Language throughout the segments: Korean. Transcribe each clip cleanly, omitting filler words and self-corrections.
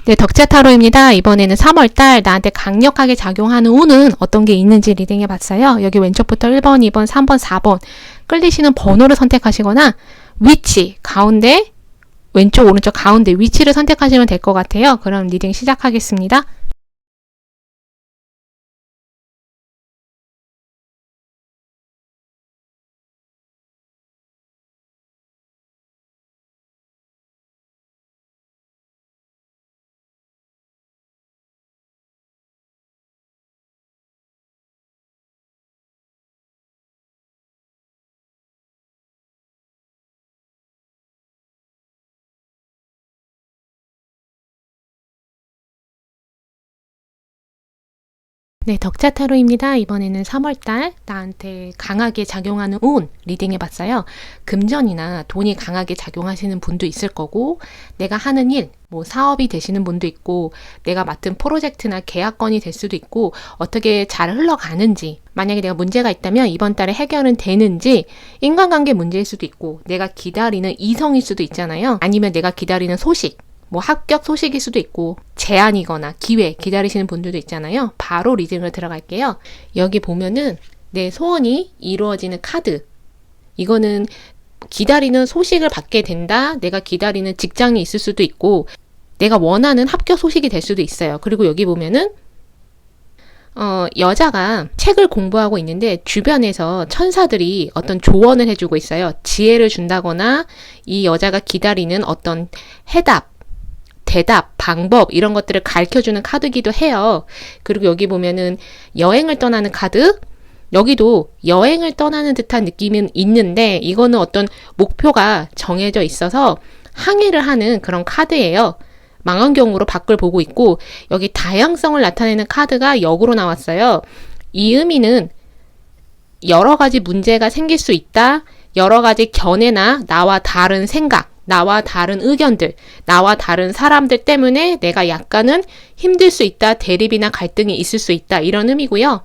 네, 덕채타로입니다. 이번에는 3월달 나한테 강력하게 작용하는 운은 어떤 게 있는지 리딩해 봤어요. 여기 왼쪽부터 1번, 2번, 3번, 4번 끌리시는 번호를 선택하시거나 위치, 가운데, 왼쪽, 오른쪽, 가운데 위치를 선택하시면 될 것 같아요. 그럼 리딩 시작하겠습니다. 네, 덕차타로입니다. 이번에는 3월달 나한테 강하게 작용하는 운 리딩 해봤어요. 금전이나 돈이 강하게 작용하시는 분도 있을 거고, 내가 하는 일, 뭐 사업이 되시는 분도 있고, 내가 맡은 프로젝트나 계약건이 될 수도 있고, 어떻게 잘 흘러가는지, 만약에 내가 문제가 있다면 이번 달에 해결은 되는지, 인간관계 문제일 수도 있고, 내가 기다리는 이성일 수도 있잖아요. 아니면 내가 기다리는 소식, 뭐 합격 소식일 수도 있고 제안이거나 기회 기다리시는 분들도 있잖아요. 바로 리딩을 들어갈게요. 여기 보면은 내 소원이 이루어지는 카드. 이거는 기다리는 소식을 받게 된다. 내가 기다리는 직장이 있을 수도 있고 내가 원하는 합격 소식이 될 수도 있어요. 그리고 여기 보면은 여자가 책을 공부하고 있는데 주변에서 천사들이 어떤 조언을 해주고 있어요. 지혜를 준다거나 이 여자가 기다리는 어떤 해답, 대답, 방법 이런 것들을 가르쳐주는 카드기도 해요. 그리고 여기 보면은 여행을 떠나는 카드, 여기도 여행을 떠나는 듯한 느낌은 있는데 이거는 어떤 목표가 정해져 있어서 항해를 하는 그런 카드예요. 망원경으로 밖을 보고 있고 여기 다양성을 나타내는 카드가 역으로 나왔어요. 이 의미는 여러 가지 문제가 생길 수 있다. 여러 가지 견해나 나와 다른 생각, 나와 다른 의견들, 나와 다른 사람들 때문에 내가 약간은 힘들 수 있다, 대립이나 갈등이 있을 수 있다, 이런 의미고요.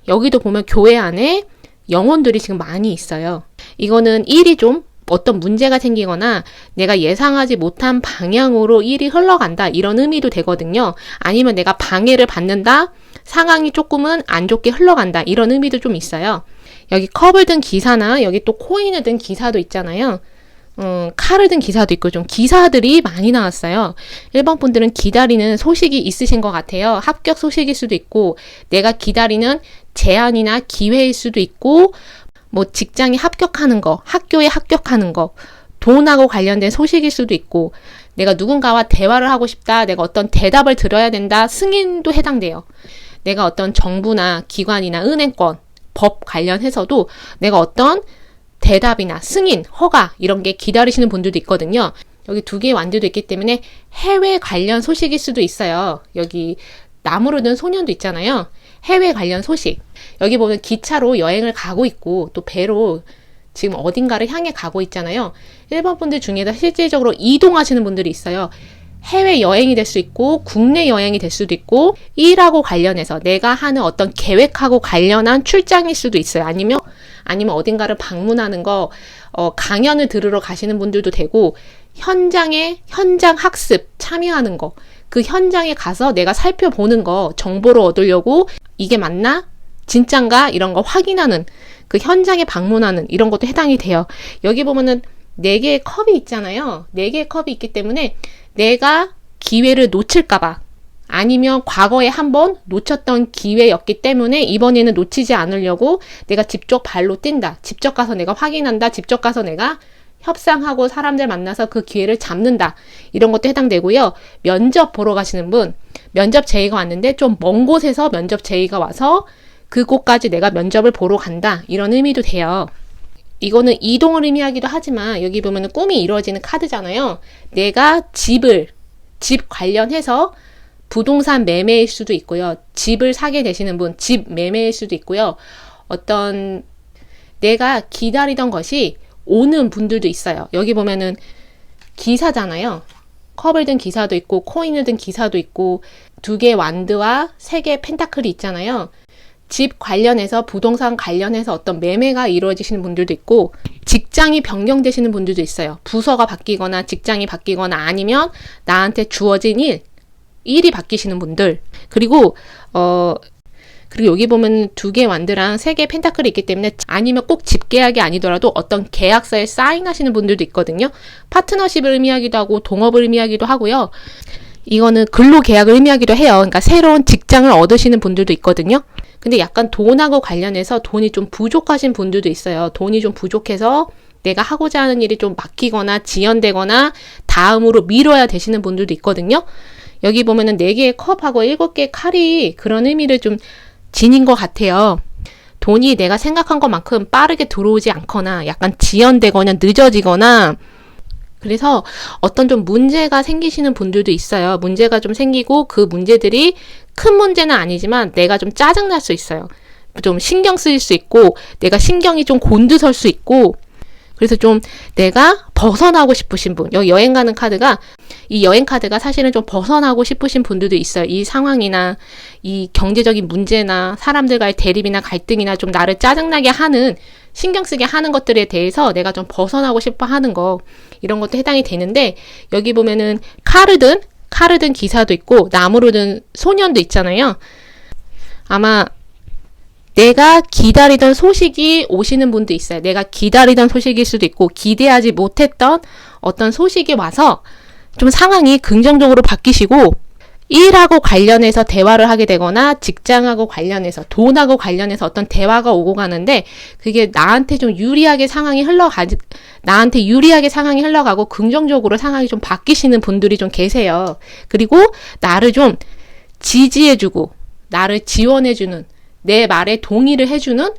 여기도 보면 교회 안에 영혼들이 지금 많이 있어요. 이거는 일이 좀 어떤 문제가 생기거나 내가 예상하지 못한 방향으로 일이 흘러간다, 이런 의미도 되거든요. 아니면 내가 방해를 받는다, 상황이 조금은 안 좋게 흘러간다, 이런 의미도 좀 있어요. 여기 컵을 든 기사나 여기 또 코인을 든 기사도 있잖아요. 칼을 든 기사도 있고 좀 기사들이 많이 나왔어요. 1번 분들은 기다리는 소식이 있으신 것 같아요. 합격 소식일 수도 있고 내가 기다리는 제안이나 기회일 수도 있고 뭐 직장에 합격하는 거, 학교에 합격하는 거, 돈하고 관련된 소식일 수도 있고 내가 누군가와 대화를 하고 싶다, 내가 어떤 대답을 들어야 된다, 승인도 해당돼요. 내가 어떤 정부나 기관이나 은행권, 법 관련해서도 내가 어떤 대답이나 승인, 허가 이런 게 기다리시는 분들도 있거든요. 여기 두 개의 완두도 있기 때문에 해외 관련 소식일 수도 있어요. 여기 나무로 든 소년도 있잖아요. 해외 관련 소식. 여기 보면 기차로 여행을 가고 있고 또 배로 지금 어딘가를 향해 가고 있잖아요. 1번 분들 중에도 실질적으로 이동하시는 분들이 있어요. 해외 여행이 될 수 있고 국내 여행이 될 수도 있고 일하고 관련해서 내가 하는 어떤 계획하고 관련한 출장일 수도 있어요. 아니면 어딘가를 방문하는 거, 강연을 들으러 가시는 분들도 되고 현장 학습 참여하는 거, 그 현장에 가서 내가 살펴보는 거, 정보를 얻으려고 이게 맞나? 진짠가? 이런 거 확인하는 그 현장에 방문하는 이런 것도 해당이 돼요. 여기 보면은 4개의 컵이 있잖아요. 4개의 컵이 있기 때문에 내가 기회를 놓칠까봐 아니면 과거에 한번 놓쳤던 기회였기 때문에 이번에는 놓치지 않으려고 내가 직접 발로 뛴다. 직접 가서 내가 확인한다. 직접 가서 내가 협상하고 사람들 만나서 그 기회를 잡는다. 이런 것도 해당되고요. 면접 보러 가시는 분, 면접 제의가 왔는데 좀 먼 곳에서 면접 제의가 와서 그곳까지 내가 면접을 보러 간다. 이런 의미도 돼요. 이거는 이동을 의미하기도 하지만 여기 보면 꿈이 이루어지는 카드잖아요. 내가 집 관련해서 부동산 매매일 수도 있고요. 집을 사게 되시는 분, 집 매매일 수도 있고요. 어떤 내가 기다리던 것이 오는 분들도 있어요. 여기 보면은 기사잖아요. 컵을 든 기사도 있고 코인을 든 기사도 있고 2개의 완드와 3개의 펜타클이 있잖아요. 집 관련해서 부동산 관련해서 어떤 매매가 이루어지시는 분들도 있고 직장이 변경되시는 분들도 있어요. 부서가 바뀌거나 직장이 바뀌거나 아니면 나한테 주어진 일, 일이 바뀌시는 분들, 그리고 여기 보면 2개 완드랑 3개 펜타클이 있기 때문에, 아니면 꼭 집계약이 아니더라도 어떤 계약서에 사인하시는 분들도 있거든요. 파트너십을 의미하기도 하고 동업을 의미하기도 하고요. 이거는 근로계약을 의미하기도 해요. 그러니까 새로운 직장을 얻으시는 분들도 있거든요. 근데 약간 돈하고 관련해서 돈이 좀 부족하신 분들도 있어요. 돈이 좀 부족해서 내가 하고자 하는 일이 좀 막히거나 지연되거나 다음으로 미뤄야 되시는 분들도 있거든요. 여기 보면은 4개의 컵하고 7개의 칼이 그런 의미를 좀 지닌 것 같아요. 돈이 내가 생각한 것만큼 빠르게 들어오지 않거나 약간 지연되거나 늦어지거나, 그래서 어떤 좀 문제가 생기시는 분들도 있어요. 문제가 좀 생기고 그 문제들이 큰 문제는 아니지만 내가 좀 짜증날 수 있어요. 좀 신경 쓰일 수 있고 내가 신경이 좀 곤두설 수 있고, 그래서 좀 내가 벗어나고 싶으신 분, 여기 여행 가는 카드가, 이 여행 카드가 사실은 좀 벗어나고 싶으신 분들도 있어요. 이 상황이나 이 경제적인 문제나 사람들과의 대립이나 갈등이나 좀 나를 짜증나게 하는, 신경 쓰게 하는 것들에 대해서 내가 좀 벗어나고 싶어 하는 거, 이런 것도 해당이 되는데, 여기 보면은 칼을 든 기사도 있고 나무로 든 소년도 있잖아요. 아마 내가 기다리던 소식이 오시는 분도 있어요. 내가 기다리던 소식일 수도 있고 기대하지 못했던 어떤 소식이 와서 좀 상황이 긍정적으로 바뀌시고, 일하고 관련해서 대화를 하게 되거나 직장하고 관련해서, 돈하고 관련해서 어떤 대화가 오고 가는데 그게 나한테 좀 유리하게 상황이 흘러가고 긍정적으로 상황이 좀 바뀌시는 분들이 좀 계세요. 그리고 나를 좀 지지해주고 나를 지원해주는, 내 말에 동의를 해주는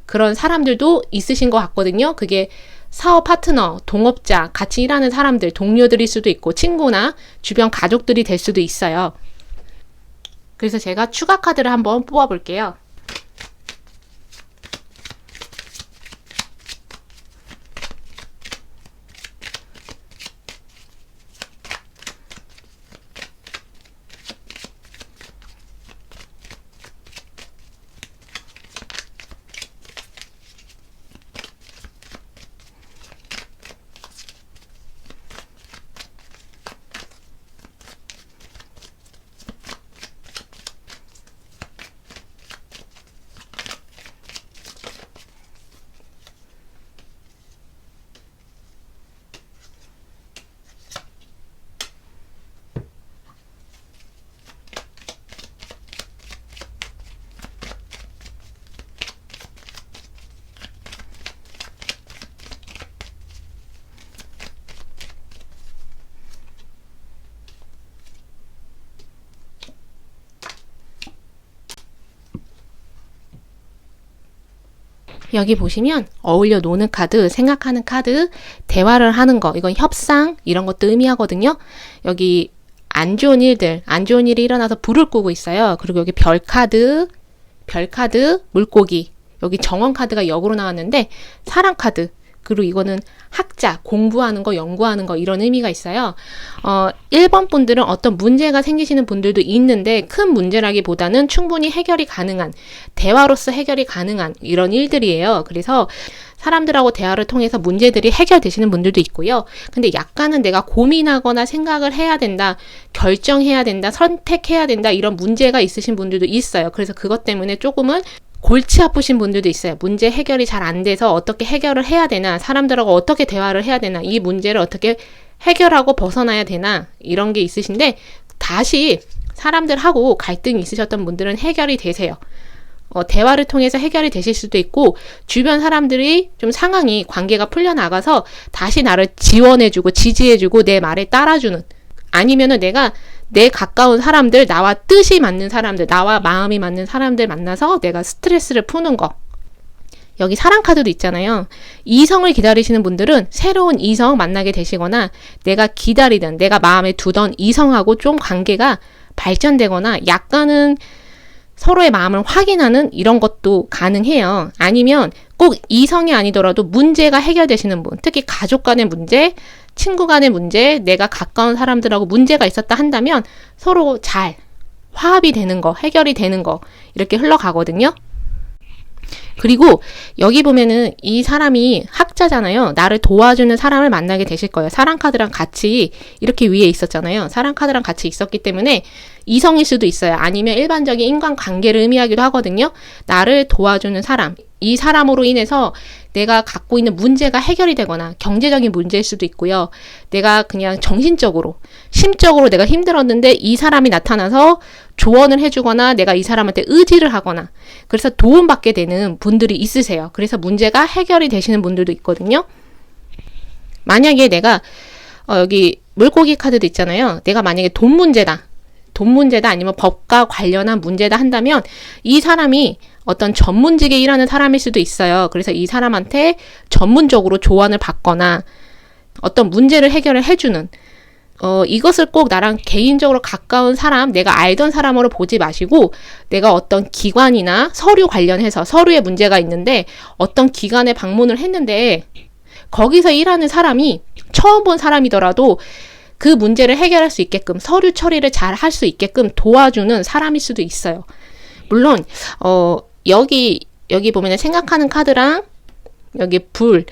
그런 사람들도 있으신 것 같거든요. 그게 사업 파트너, 동업자, 같이 일하는 사람들, 동료들일 수도 있고 친구나 주변 가족들이 될 수도 있어요. 그래서 제가 추가 카드를 한번 뽑아볼게요. 여기 보시면 어울려 노는 카드, 생각하는 카드, 대화를 하는 거, 이건 협상, 이런 것도 의미하거든요. 여기 안 좋은 일이 일어나서 불을 끄고 있어요. 그리고 여기 별 카드, 물고기, 여기 정원 카드가 역으로 나왔는데 사랑 카드, 그리고 이거는 학자, 공부하는 거, 연구하는 거, 이런 의미가 있어요. 1번 분들은 어떤 문제가 생기시는 분들도 있는데 큰 문제라기보다는 충분히 해결이 가능한, 대화로서 해결이 가능한 이런 일들이에요. 그래서 사람들하고 대화를 통해서 문제들이 해결되시는 분들도 있고요. 근데 약간은 내가 고민하거나 생각을 해야 된다, 결정해야 된다, 선택해야 된다, 이런 문제가 있으신 분들도 있어요. 그래서 그것 때문에 조금은 골치 아프신 분들도 있어요. 문제 해결이 잘 안 돼서 어떻게 해결을 해야 되나, 사람들하고 어떻게 대화를 해야 되나, 이 문제를 어떻게 해결하고 벗어나야 되나, 이런 게 있으신데 다시 사람들하고 갈등이 있으셨던 분들은 해결이 되세요. 대화를 통해서 해결이 되실 수도 있고, 주변 사람들이 좀 상황이, 관계가 풀려나가서 다시 나를 지원해주고 지지해주고 내 말에 따라주는, 아니면은 내가 내 가까운 사람들, 나와 뜻이 맞는 사람들, 나와 마음이 맞는 사람들 만나서 내가 스트레스를 푸는 거. 여기 사랑 카드도 있잖아요. 이성을 기다리시는 분들은 새로운 이성 만나게 되시거나, 내가 기다리던, 내가 마음에 두던 이성하고 좀 관계가 발전되거나 약간은 서로의 마음을 확인하는 이런 것도 가능해요. 아니면 꼭 이성이 아니더라도 문제가 해결되시는 분, 특히 가족 간의 문제, 친구 간의 문제, 내가 가까운 사람들하고 문제가 있었다 한다면 서로 잘 화합이 되는 거, 해결이 되는 거, 이렇게 흘러가거든요. 그리고 여기 보면은 이 사람이 학자잖아요. 나를 도와주는 사람을 만나게 되실 거예요. 사랑 카드랑 같이 이렇게 위에 있었잖아요. 사랑 카드랑 같이 있었기 때문에 이성일 수도 있어요. 아니면 일반적인 인간관계를 의미하기도 하거든요. 나를 도와주는 사람. 이 사람으로 인해서 내가 갖고 있는 문제가 해결이 되거나 경제적인 문제일 수도 있고요. 내가 그냥 정신적으로, 심적으로 내가 힘들었는데 이 사람이 나타나서 조언을 해주거나 내가 이 사람한테 의지를 하거나 그래서 도움받게 되는 분들이 있으세요. 그래서 문제가 해결이 되시는 분들도 있거든요. 만약에 내가 여기 물고기 카드도 있잖아요. 내가 만약에 돈 문제다 아니면 법과 관련한 문제다 한다면 이 사람이 어떤 전문직에 일하는 사람일 수도 있어요. 그래서 이 사람한테 전문적으로 조언을 받거나 어떤 문제를 해결을 해주는 이것을 꼭 나랑 개인적으로 가까운 사람, 내가 알던 사람으로 보지 마시고 내가 어떤 기관이나 서류 관련해서 서류에 문제가 있는데 어떤 기관에 방문을 했는데 거기서 일하는 사람이 처음 본 사람이더라도 그 문제를 해결할 수 있게끔 서류 처리를 잘 할 수 있게끔 도와주는 사람일 수도 있어요. 물론 여기 보면은 생각하는 카드랑 여기 불을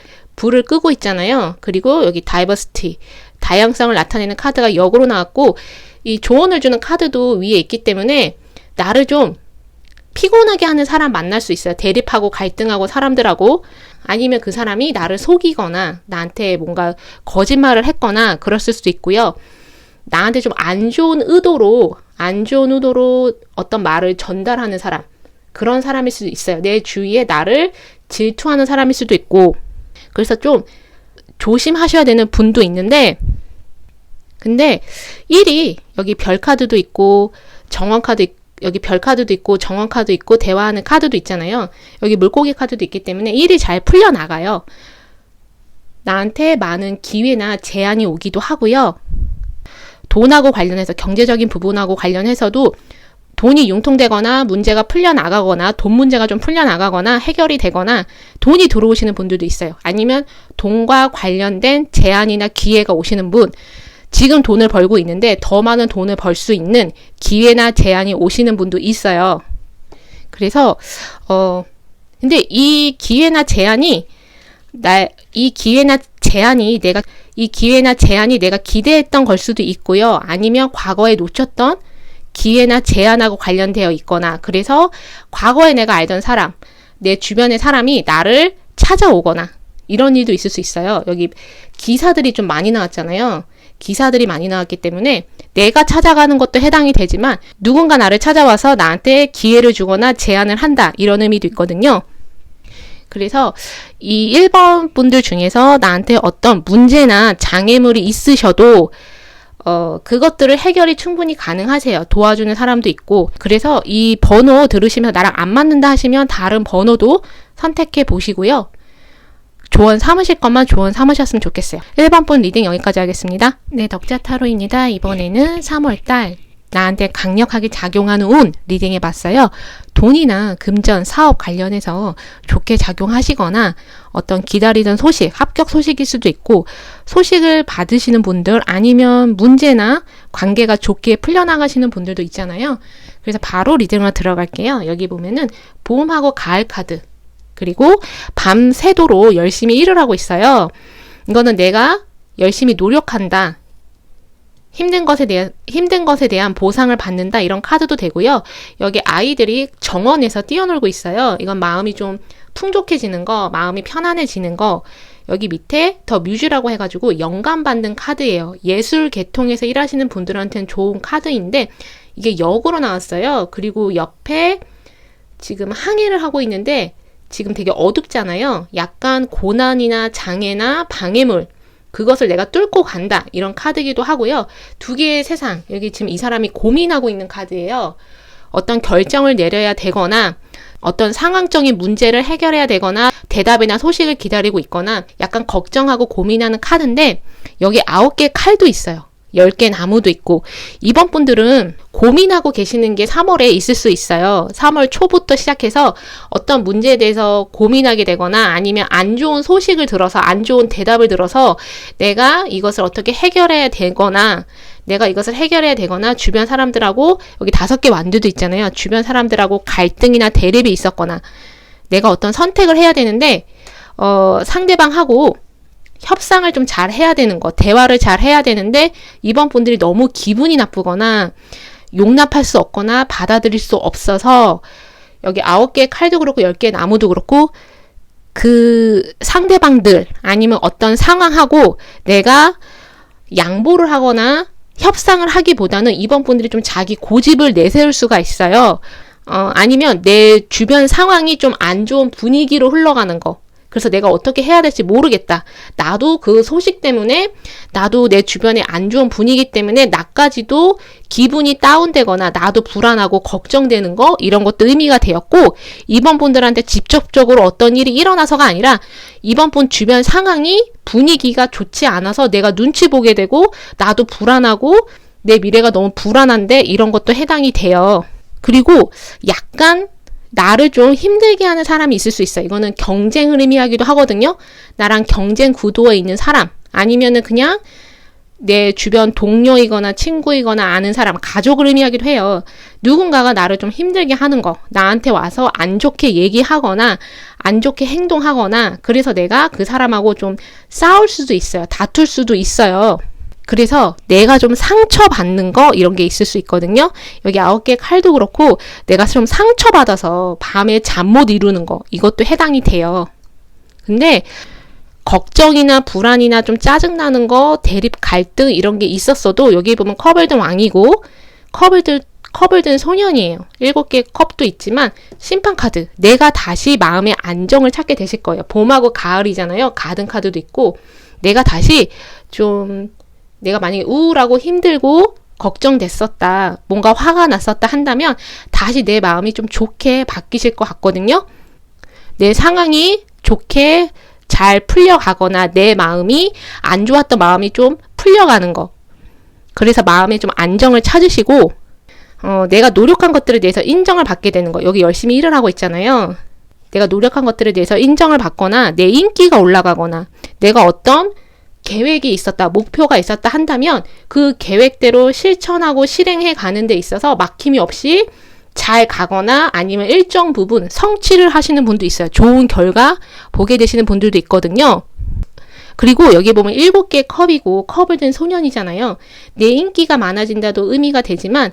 끄고 있잖아요. 그리고 여기 다이버시티, 다양성을 나타내는 카드가 역으로 나왔고 이 조언을 주는 카드도 위에 있기 때문에 나를 좀 피곤하게 하는 사람 만날 수 있어요. 대립하고 갈등하고 사람들하고 아니면 그 사람이 나를 속이거나 나한테 뭔가 거짓말을 했거나 그랬을 수도 있고요. 나한테 좀 안 좋은 의도로 어떤 말을 전달하는 사람, 그런 사람일 수도 있어요. 내 주위에 나를 질투하는 사람일 수도 있고 그래서 좀 조심하셔야 되는 분도 있는데 근데 1이 여기 별 카드도 있고 정원 카드 여기 별 카드도 있고 정원 카드 있고 대화하는 카드도 있잖아요. 여기 물고기 카드도 있기 때문에 1이 잘 풀려나가요. 나한테 많은 기회나 제안이 오기도 하고요. 돈하고 관련해서 경제적인 부분하고 관련해서도 돈이 융통되거나 문제가 풀려나가거나 돈 문제가 좀 풀려나가거나 해결이 되거나 돈이 들어오시는 분들도 있어요. 아니면 돈과 관련된 제안이나 기회가 오시는 분, 지금 돈을 벌고 있는데 더 많은 돈을 벌 수 있는 기회나 제안이 오시는 분도 있어요. 그래서 근데 이 기회나 제안이 내가 기대했던 걸 수도 있고요. 아니면 과거에 놓쳤던 기회나 제안하고 관련되어 있거나 그래서 과거에 내가 알던 사람, 내 주변의 사람이 나를 찾아오거나 이런 일도 있을 수 있어요. 여기 기사들이 좀 많이 나왔잖아요. 기사들이 많이 나왔기 때문에 내가 찾아가는 것도 해당이 되지만 누군가 나를 찾아와서 나한테 기회를 주거나 제안을 한다 이런 의미도 있거든요. 그래서 이 1번 분들 중에서 나한테 어떤 문제나 장애물이 있으셔도 그것들을 해결이 충분히 가능하세요. 도와주는 사람도 있고 그래서 이 번호 들으시면서 나랑 안 맞는다 하시면 다른 번호도 선택해 보시고요. 조언 삼으실 것만 조언 삼으셨으면 좋겠어요. 1번 분 리딩 여기까지 하겠습니다. 네, 덕자 타로입니다. 이번에는 3월달 나한테 강력하게 작용하는 운 리딩 해봤어요. 돈이나 금전, 사업 관련해서 좋게 작용하시거나 어떤 기다리던 소식, 합격 소식일 수도 있고 소식을 받으시는 분들 아니면 문제나 관계가 좋게 풀려나가시는 분들도 있잖아요. 그래서 바로 리딩으로 들어갈게요. 여기 보면은 봄하고 가을 카드 그리고 밤새도록 열심히 일을 하고 있어요. 이거는 내가 열심히 노력한다. 힘든 것에 대한 보상을 받는다 이런 카드도 되고요. 여기 아이들이 정원에서 뛰어놀고 있어요. 이건 마음이 좀 풍족해지는 거, 마음이 편안해지는 거. 여기 밑에 더 뮤즈라고 해가지고 영감 받는 카드예요. 예술 계통에서 일하시는 분들한테는 좋은 카드인데 이게 역으로 나왔어요. 그리고 옆에 지금 항해를 하고 있는데 지금 되게 어둡잖아요. 약간 고난이나 장애나 방해물 그것을 내가 뚫고 간다 이런 카드이기도 하고요. 두 개의 세상 여기 지금 이 사람이 고민하고 있는 카드예요. 어떤 결정을 내려야 되거나 어떤 상황적인 문제를 해결해야 되거나 대답이나 소식을 기다리고 있거나 약간 걱정하고 고민하는 카드인데 여기 9개의 칼도 있어요. 10개 나무도 있고 이번 분들은 고민하고 계시는 게 3월에 있을 수 있어요. 3월 초부터 시작해서 어떤 문제에 대해서 고민하게 되거나 아니면 안 좋은 소식을 들어서 안 좋은 대답을 들어서 내가 이것을 어떻게 해결해야 되거나 주변 사람들하고 여기 5개 완두도 있잖아요. 주변 사람들하고 갈등이나 대립이 있었거나 내가 어떤 선택을 해야 되는데 상대방하고 협상을 좀 잘 해야 되는 거, 대화를 잘 해야 되는데 이번 분들이 너무 기분이 나쁘거나 용납할 수 없거나 받아들일 수 없어서 여기 9개의 칼도 그렇고 10개의 나무도 그렇고 그 상대방들 아니면 어떤 상황하고 내가 양보를 하거나 협상을 하기보다는 이번 분들이 좀 자기 고집을 내세울 수가 있어요. 아니면 내 주변 상황이 좀 안 좋은 분위기로 흘러가는 거. 그래서 내가 어떻게 해야 될지 모르겠다. 나도 그 소식 때문에, 나도 내 주변에 안 좋은 분위기 때문에 나까지도 기분이 다운되거나 나도 불안하고 걱정되는 거, 이런 것도 의미가 되었고, 이번 분들한테 직접적으로 어떤 일이 일어나서가 아니라 이번 분 주변 상황이 분위기가 좋지 않아서 내가 눈치 보게 되고 나도 불안하고 내 미래가 너무 불안한데 이런 것도 해당이 돼요. 그리고 약간 나를 좀 힘들게 하는 사람이 있을 수 있어요. 이거는 경쟁을 의미하기도 하거든요. 나랑 경쟁 구도에 있는 사람, 아니면은 그냥 내 주변 동료이거나 친구이거나 아는 사람, 가족을 의미하기도 해요. 누군가가 나를 좀 힘들게 하는 거, 나한테 와서 안 좋게 얘기하거나 안 좋게 행동하거나, 그래서 내가 그 사람하고 좀 싸울 수도 있어요. 다툴 수도 있어요. 그래서 내가 좀 상처받는 거, 이런 게 있을 수 있거든요. 여기 9개의 칼도 그렇고 내가 좀 상처받아서 밤에 잠 못 이루는 거, 이것도 해당이 돼요. 근데 걱정이나 불안이나 좀 짜증나는 거, 대립 갈등 이런 게 있었어도 여기 보면 컵을 든 왕이고 컵을 든 소년이에요. 7개의 컵도 있지만 심판 카드, 내가 다시 마음의 안정을 찾게 되실 거예요. 봄하고 가을이잖아요. 가든 카드도 있고 내가 다시 좀, 내가 만약에 우울하고 힘들고 걱정됐었다, 뭔가 화가 났었다 한다면 다시 내 마음이 좀 좋게 바뀌실 것 같거든요. 내 상황이 좋게 잘 풀려가거나 내 마음이 안 좋았던 마음이 좀 풀려가는 거. 그래서 마음에 좀 안정을 찾으시고 내가 노력한 것들에 대해서 인정을 받게 되는 거. 여기 열심히 일을 하고 있잖아요. 내가 노력한 것들에 대해서 인정을 받거나 내 인기가 올라가거나 내가 어떤 계획이 있었다, 목표가 있었다 한다면 그 계획대로 실천하고 실행해 가는 데 있어서 막힘이 없이 잘 가거나 아니면 일정 부분 성취를 하시는 분도 있어요. 좋은 결과 보게 되시는 분들도 있거든요. 그리고 여기 보면 7개의 컵이고 컵을 든 소년이잖아요. 내 인기가 많아진다도 의미가 되지만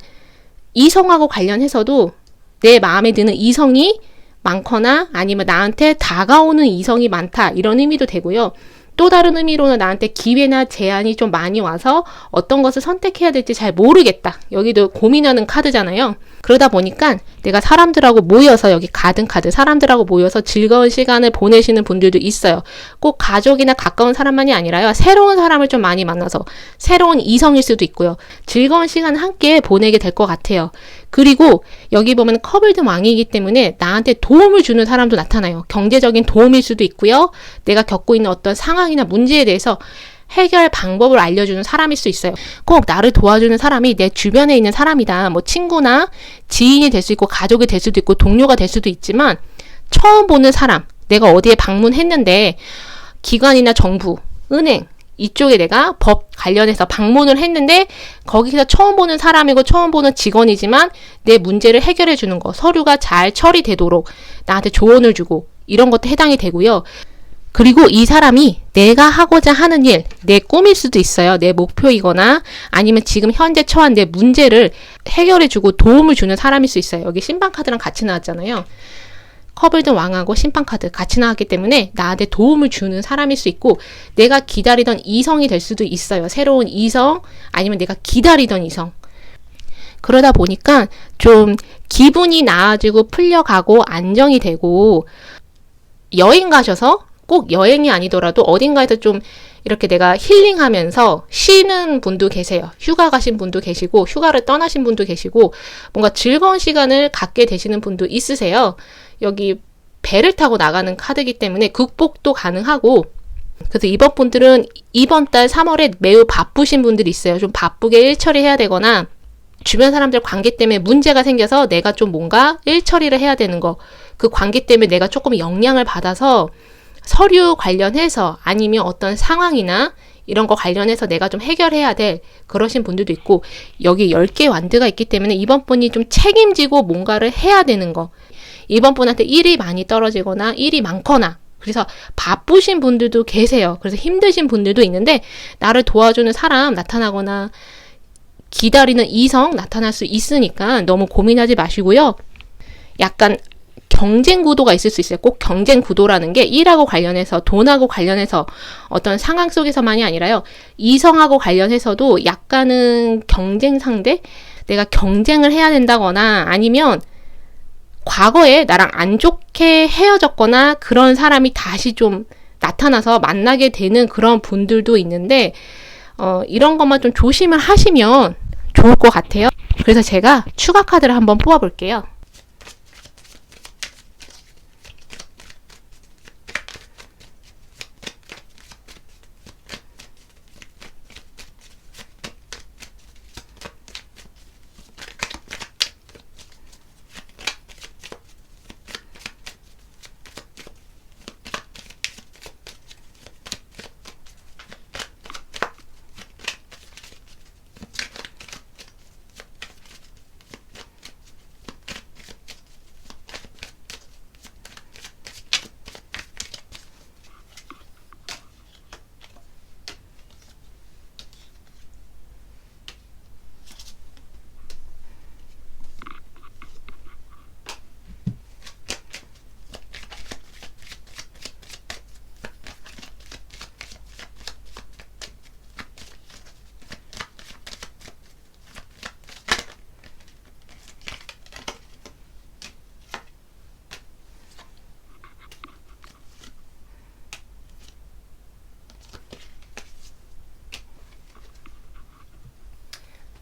이성하고 관련해서도 내 마음에 드는 이성이 많거나 아니면 나한테 다가오는 이성이 많다, 이런 의미도 되고요. 또 다른 의미로는 나한테 기회나 제안이 좀 많이 와서 어떤 것을 선택해야 될지 잘 모르겠다. 여기도 고민하는 카드잖아요. 그러다 보니까 내가 사람들하고 모여서, 여기 가든 카드, 사람들하고 모여서 즐거운 시간을 보내시는 분들도 있어요. 꼭 가족이나 가까운 사람만이 아니라요. 새로운 사람을 좀 많이 만나서 새로운 이성일 수도 있고요. 즐거운 시간 함께 보내게 될 것 같아요. 그리고 여기 보면 컵을 든 왕이기 때문에 나한테 도움을 주는 사람도 나타나요. 경제적인 도움일 수도 있고요. 내가 겪고 있는 어떤 상황이나 문제에 대해서 해결 방법을 알려주는 사람일 수 있어요. 꼭 나를 도와주는 사람이 내 주변에 있는 사람이다. 뭐 친구나 지인이 될 수 있고 가족이 될 수도 있고 동료가 될 수도 있지만 처음 보는 사람, 내가 어디에 방문했는데 기관이나 정부, 은행 이쪽에 내가 법 관련해서 방문을 했는데 거기서 처음 보는 사람이고 처음 보는 직원이지만 내 문제를 해결해 주는 거, 서류가 잘 처리되도록 나한테 조언을 주고 이런 것도 해당이 되고요. 그리고 이 사람이 내가 하고자 하는 일, 내 꿈일 수도 있어요. 내 목표이거나 아니면 지금 현재 처한 내 문제를 해결해주고 도움을 주는 사람일 수 있어요. 여기 심판카드랑 같이 나왔잖아요. 컵을 든 왕하고 심판카드 같이 나왔기 때문에 나한테 도움을 주는 사람일 수 있고 내가 기다리던 이성이 될 수도 있어요. 새로운 이성 아니면 내가 기다리던 이성. 그러다 보니까 좀 기분이 나아지고 풀려가고 안정이 되고 여행 가셔서 꼭 여행이 아니더라도 어딘가에서 좀 이렇게 내가 힐링하면서 쉬는 분도 계세요. 휴가 가신 분도 계시고 휴가를 떠나신 분도 계시고 뭔가 즐거운 시간을 갖게 되시는 분도 있으세요. 여기 배를 타고 나가는 카드이기 때문에 극복도 가능하고 그래서 이번 분들은 이번 달 3월에 매우 바쁘신 분들이 있어요. 좀 바쁘게 일 처리해야 되거나 주변 사람들 관계 때문에 문제가 생겨서 내가 좀 뭔가 일 처리를 해야 되는 거, 그 관계 때문에 내가 조금 영향을 받아서 서류 관련해서 아니면 어떤 상황이나 이런 거 관련해서 내가 좀 해결해야 될 그러신 분들도 있고 여기 10개의 완드가 있기 때문에 이번 분이 좀 책임지고 뭔가를 해야 되는 거, 이번 분한테 일이 많이 떨어지거나 일이 많거나 그래서 바쁘신 분들도 계세요. 그래서 힘드신 분들도 있는데 나를 도와주는 사람 나타나거나 기다리는 이성 나타날 수 있으니까 너무 고민하지 마시고요. 약간 경쟁 구도가 있을 수 있어요. 꼭 경쟁 구도라는 게 일하고 관련해서 돈하고 관련해서 어떤 상황 속에서만이 아니라요. 이성하고 관련해서도 약간은 경쟁 상대? 내가 경쟁을 해야 된다거나 아니면 과거에 나랑 안 좋게 헤어졌거나 그런 사람이 다시 좀 나타나서 만나게 되는 그런 분들도 있는데 이런 것만 좀 조심을 하시면 좋을 것 같아요. 그래서 제가 추가 카드를 한번 뽑아볼게요.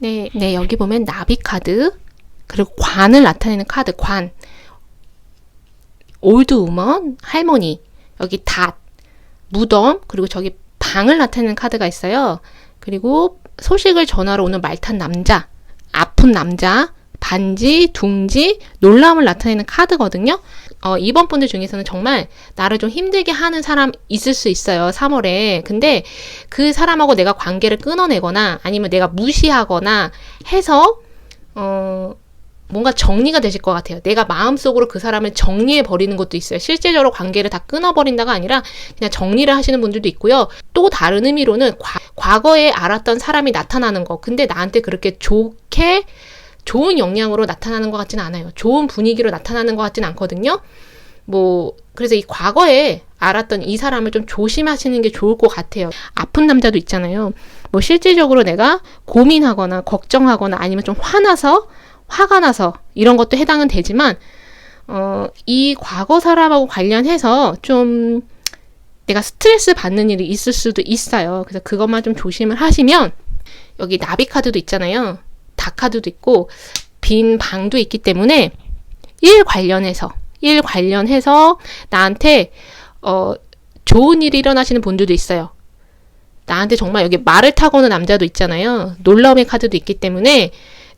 네, 여기 보면 나비 카드, 그리고 관을 나타내는 카드, 관. 올드 우먼, 할머니, 여기 닷, 무덤, 그리고 저기 방을 나타내는 카드가 있어요. 그리고 소식을 전하러 오는 말탄 남자, 아픈 남자, 반지, 둥지, 놀라움을 나타내는 카드거든요. 이번 분들 중에서는 정말 나를 좀 힘들게 하는 사람 있을 수 있어요. 3월에. 근데 그 사람하고 내가 관계를 끊어내거나 아니면 내가 무시하거나 해서 뭔가 정리가 되실 것 같아요. 내가 마음속으로 그 사람을 정리해 버리는 것도 있어요. 실제적으로 관계를 다 끊어버린다가 아니라 그냥 정리를 하시는 분들도 있고요. 또 다른 의미로는 과거에 알았던 사람이 나타나는 거. 근데 나한테 그렇게 좋은 영향으로 나타나는 것 같지는 않아요. 좋은 분위기로 나타나는 것 같지는 않거든요. 그래서 이 과거에 알았던 이 사람을 좀 조심하시는 게 좋을 것 같아요. 아픈 남자도 있잖아요. 실질적으로 내가 고민하거나 걱정하거나 아니면 좀 화가 나서 이런 것도 해당은 되지만, 이 과거 사람하고 관련해서 좀 내가 스트레스 받는 일이 있을 수도 있어요. 그래서 그것만 좀 조심을 하시면, 여기 나비 카드도 있잖아요. 다 카드도 있고 빈 방도 있기 때문에 일 관련해서 나한테 좋은 일이 일어나시는 분들도 있어요. 나한테 정말 여기 말을 타고 오는 남자도 있잖아요. 놀라움의 카드도 있기 때문에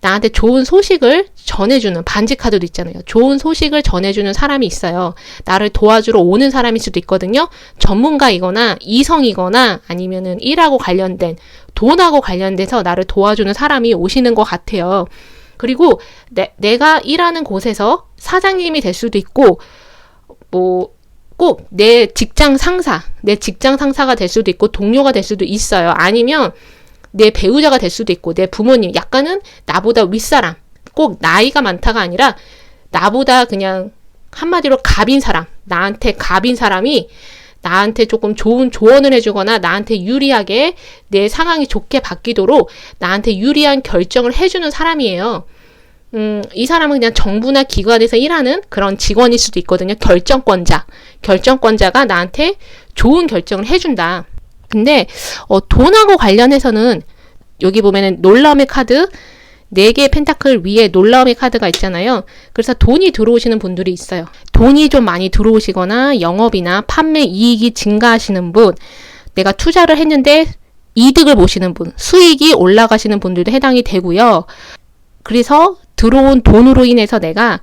나한테 좋은 소식을 전해주는 반지 카드도 있잖아요. 좋은 소식을 전해주는 사람이 있어요. 나를 도와주러 오는 사람일 수도 있거든요. 전문가이거나 이성이거나 아니면은 일하고 관련된 돈하고 관련돼서 나를 도와주는 사람이 오시는 것 같아요. 그리고 내가 일하는 곳에서 사장님이 될 수도 있고 꼭 내 직장 상사가 될 수도 있고 동료가 될 수도 있어요. 아니면 내 배우자가 될 수도 있고 내 부모님, 약간은 나보다 윗사람, 꼭 나이가 많다가 아니라 나보다 그냥 한마디로 나한테 갑인 사람이 나한테 조금 좋은 조언을 해주거나 나한테 유리하게 내 상황이 좋게 바뀌도록 나한테 유리한 결정을 해주는 사람이에요. 이 사람은 그냥 정부나 기관에서 일하는 그런 직원일 수도 있거든요. 결정권자가 나한테 좋은 결정을 해준다. 근데 돈하고 관련해서는 여기 보면은 놀라움의 카드, 4개의 펜타클 위에 놀라움의 카드가 있잖아요. 그래서 돈이 들어오시는 분들이 있어요. 돈이 좀 많이 들어오시거나 영업이나 판매 이익이 증가하시는 분, 내가 투자를 했는데 이득을 보시는 분, 수익이 올라가시는 분들도 해당이 되고요. 그래서 들어온 돈으로 인해서 내가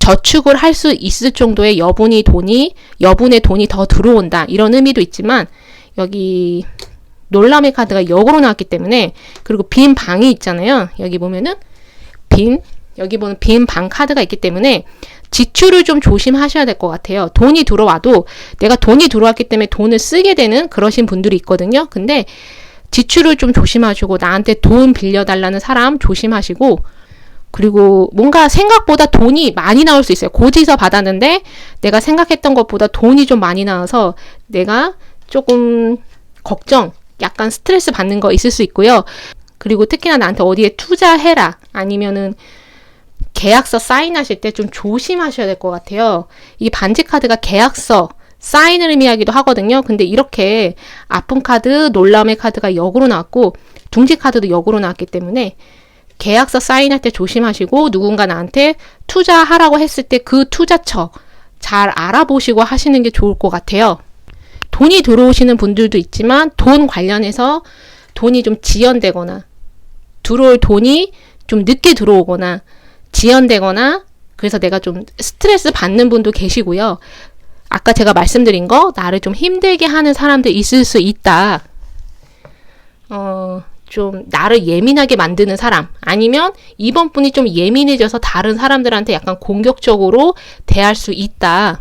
저축을 할 수 있을 정도의 여분의 돈이 더 들어온다. 이런 의미도 있지만 여기 놀라움의 카드가 역으로 나왔기 때문에, 그리고 빈 방이 있잖아요. 여기 보면은 빈 여기 보면 빈 방 카드가 있기 때문에 지출을 좀 조심하셔야 될 것 같아요. 돈이 들어와도 내가 돈이 들어왔기 때문에 돈을 쓰게 되는 그러신 분들이 있거든요. 근데 지출을 좀 조심하시고 나한테 돈 빌려달라는 사람 조심하시고 그리고 뭔가 생각보다 돈이 많이 나올 수 있어요. 고지서 받았는데 내가 생각했던 것보다 돈이 좀 많이 나와서 내가 조금 걱정, 약간 스트레스 받는 거 있을 수 있고요. 그리고 특히나 나한테 어디에 투자해라 아니면은 계약서 사인하실 때 좀 조심하셔야 될 것 같아요. 이 반지 카드가 계약서, 사인을 의미하기도 하거든요. 근데 이렇게 아픈 카드, 놀라움의 카드가 역으로 나왔고 둥지 카드도 역으로 나왔기 때문에 계약서 사인할 때 조심하시고 누군가 나한테 투자하라고 했을 때 그 투자처 잘 알아보시고 하시는 게 좋을 것 같아요. 돈이 들어오시는 분들도 있지만 돈 관련해서 돈이 좀 지연되거나 들어올 돈이 좀 늦게 들어오거나 지연되거나 그래서 내가 좀 스트레스 받는 분도 계시고요. 아까 제가 말씀드린 거 나를 좀 힘들게 하는 사람들 있을 수 있다. 좀 나를 예민하게 만드는 사람 아니면 이번 분이 좀 예민해져서 다른 사람들한테 약간 공격적으로 대할 수 있다.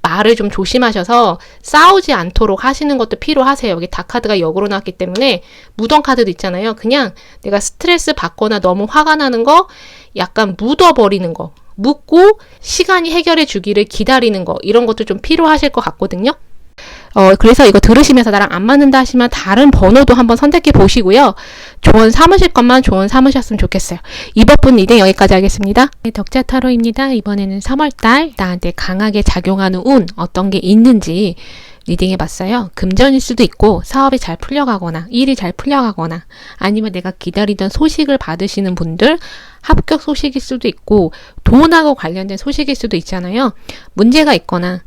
말을 좀 조심하셔서 싸우지 않도록 하시는 것도 필요하세요. 여기 다카드가 역으로 나왔기 때문에 무덤 카드도 있잖아요. 그냥 내가 스트레스 받거나 너무 화가 나는 거 약간 묻어버리는 거 묻고 시간이 해결해 주기를 기다리는 거 이런 것도 좀 필요하실 것 같거든요. 그래서 이거 들으시면서 나랑 안 맞는다 하시면 다른 번호도 한번 선택해 보시고요. 조언 삼으실 것만 조언 삼으셨으면 좋겠어요. 이번 분 리딩 여기까지 하겠습니다. 네, 덕자 타로입니다. 이번에는 3월달 나한테 강하게 작용하는 운 어떤 게 있는지 리딩해 봤어요. 금전일 수도 있고 사업이 잘 풀려가거나 일이 잘 풀려가거나 아니면 내가 기다리던 소식을 받으시는 분들 합격 소식일 수도 있고 돈하고 관련된 소식일 수도 있잖아요. 문제가 있거나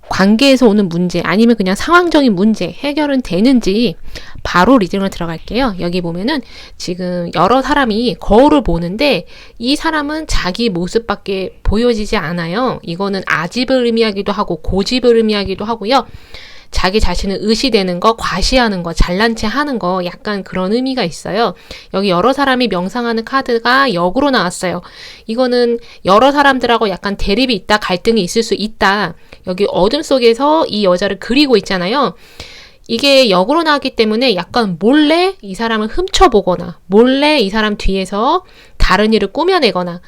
관계에서 오는 문제 아니면 그냥 상황적인 문제 해결은 되는지 바로 리딩을 들어갈게요. 여기 보면은 지금 여러 사람이 거울을 보는데 이 사람은 자기 모습밖에 보여지지 않아요. 이거는 아집을 의미하기도 하고 고집을 의미하기도 하고요. 자기 자신을 의시되는 거, 과시하는 거, 잘난 체 하는 거 약간 그런 의미가 있어요. 여기 여러 사람이 명상하는 카드가 역으로 나왔어요. 이거는 여러 사람들하고 약간 대립이 있다, 갈등이 있을 수 있다. 여기 어둠 속에서 이 여자를 그리고 있잖아요. 이게 역으로 나왔기 때문에 약간 몰래 이 사람을 훔쳐보거나 몰래 이 사람 뒤에서 다른 일을 꾸며내거나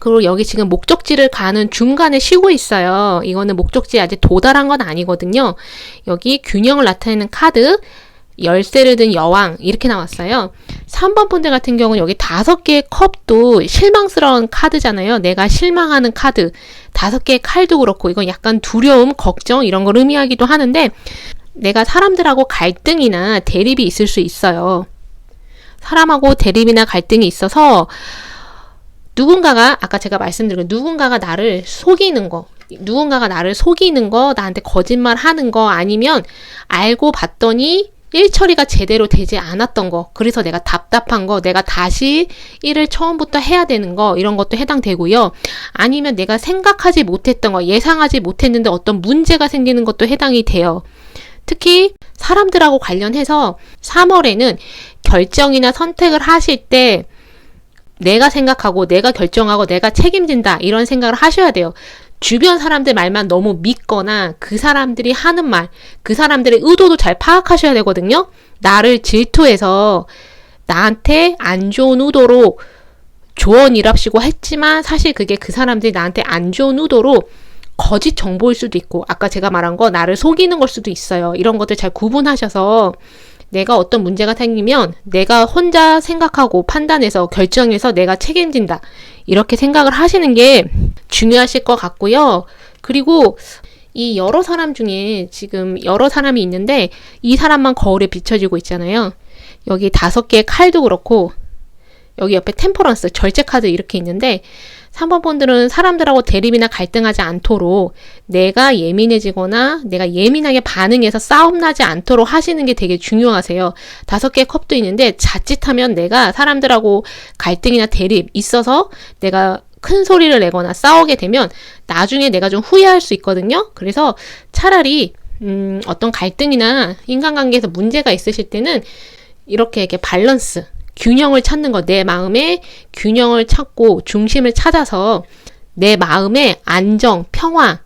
그리고 여기 지금 목적지를 가는 중간에 쉬고 있어요. 이거는 목적지에 아직 도달한 건 아니거든요. 여기 균형을 나타내는 카드, 열쇠를 든 여왕 이렇게 나왔어요. 3번 분들 같은 경우는 여기 5개의 컵도 실망스러운 카드잖아요. 내가 실망하는 카드. 5개의 칼도 그렇고 이건 약간 두려움, 걱정 이런 걸 의미하기도 하는데 내가 사람들하고 갈등이나 대립이 있을 수 있어요. 사람하고 대립이나 갈등이 있어서 누군가가 아까 제가 말씀드린 누군가가 나를 속이는 거 나한테 거짓말 하는 거 아니면 알고 봤더니 일 처리가 제대로 되지 않았던 거 그래서 내가 답답한 거 내가 다시 일을 처음부터 해야 되는 거 이런 것도 해당되고요. 아니면 내가 생각하지 못했던 거 예상하지 못했는데 어떤 문제가 생기는 것도 해당이 돼요. 특히 사람들하고 관련해서 3월에는 결정이나 선택을 하실 때 내가 생각하고 내가 결정하고 내가 책임진다 이런 생각을 하셔야 돼요. 주변 사람들 말만 너무 믿거나 그 사람들이 하는 말, 그 사람들의 의도도 잘 파악하셔야 되거든요. 나를 질투해서 나한테 안 좋은 의도로 조언이랍시고 했지만 사실 그게 그 사람들이 나한테 안 좋은 의도로 거짓 정보일 수도 있고 아까 제가 말한 거 나를 속이는 걸 수도 있어요. 이런 것들 잘 구분하셔서 내가 어떤 문제가 생기면 내가 혼자 생각하고 판단해서 결정해서 내가 책임진다. 이렇게 생각을 하시는 게 중요하실 것 같고요. 그리고 이 여러 사람 중에 지금 여러 사람이 있는데 이 사람만 거울에 비춰지고 있잖아요. 여기 5개의 칼도 그렇고 여기 옆에 템퍼런스, 절제 카드 이렇게 있는데 3번 분들은 사람들하고 대립이나 갈등하지 않도록 내가 예민해지거나 내가 예민하게 반응해서 싸움 나지 않도록 하시는 게 되게 중요하세요. 5개의 컵도 있는데 자칫하면 내가 사람들하고 갈등이나 대립 있어서 내가 큰 소리를 내거나 싸우게 되면 나중에 내가 좀 후회할 수 있거든요. 그래서 차라리 어떤 갈등이나 인간관계에서 문제가 있으실 때는 이렇게 밸런스, 균형을 찾는 거, 내 마음의 균형을 찾고 중심을 찾아서 내 마음의 안정, 평화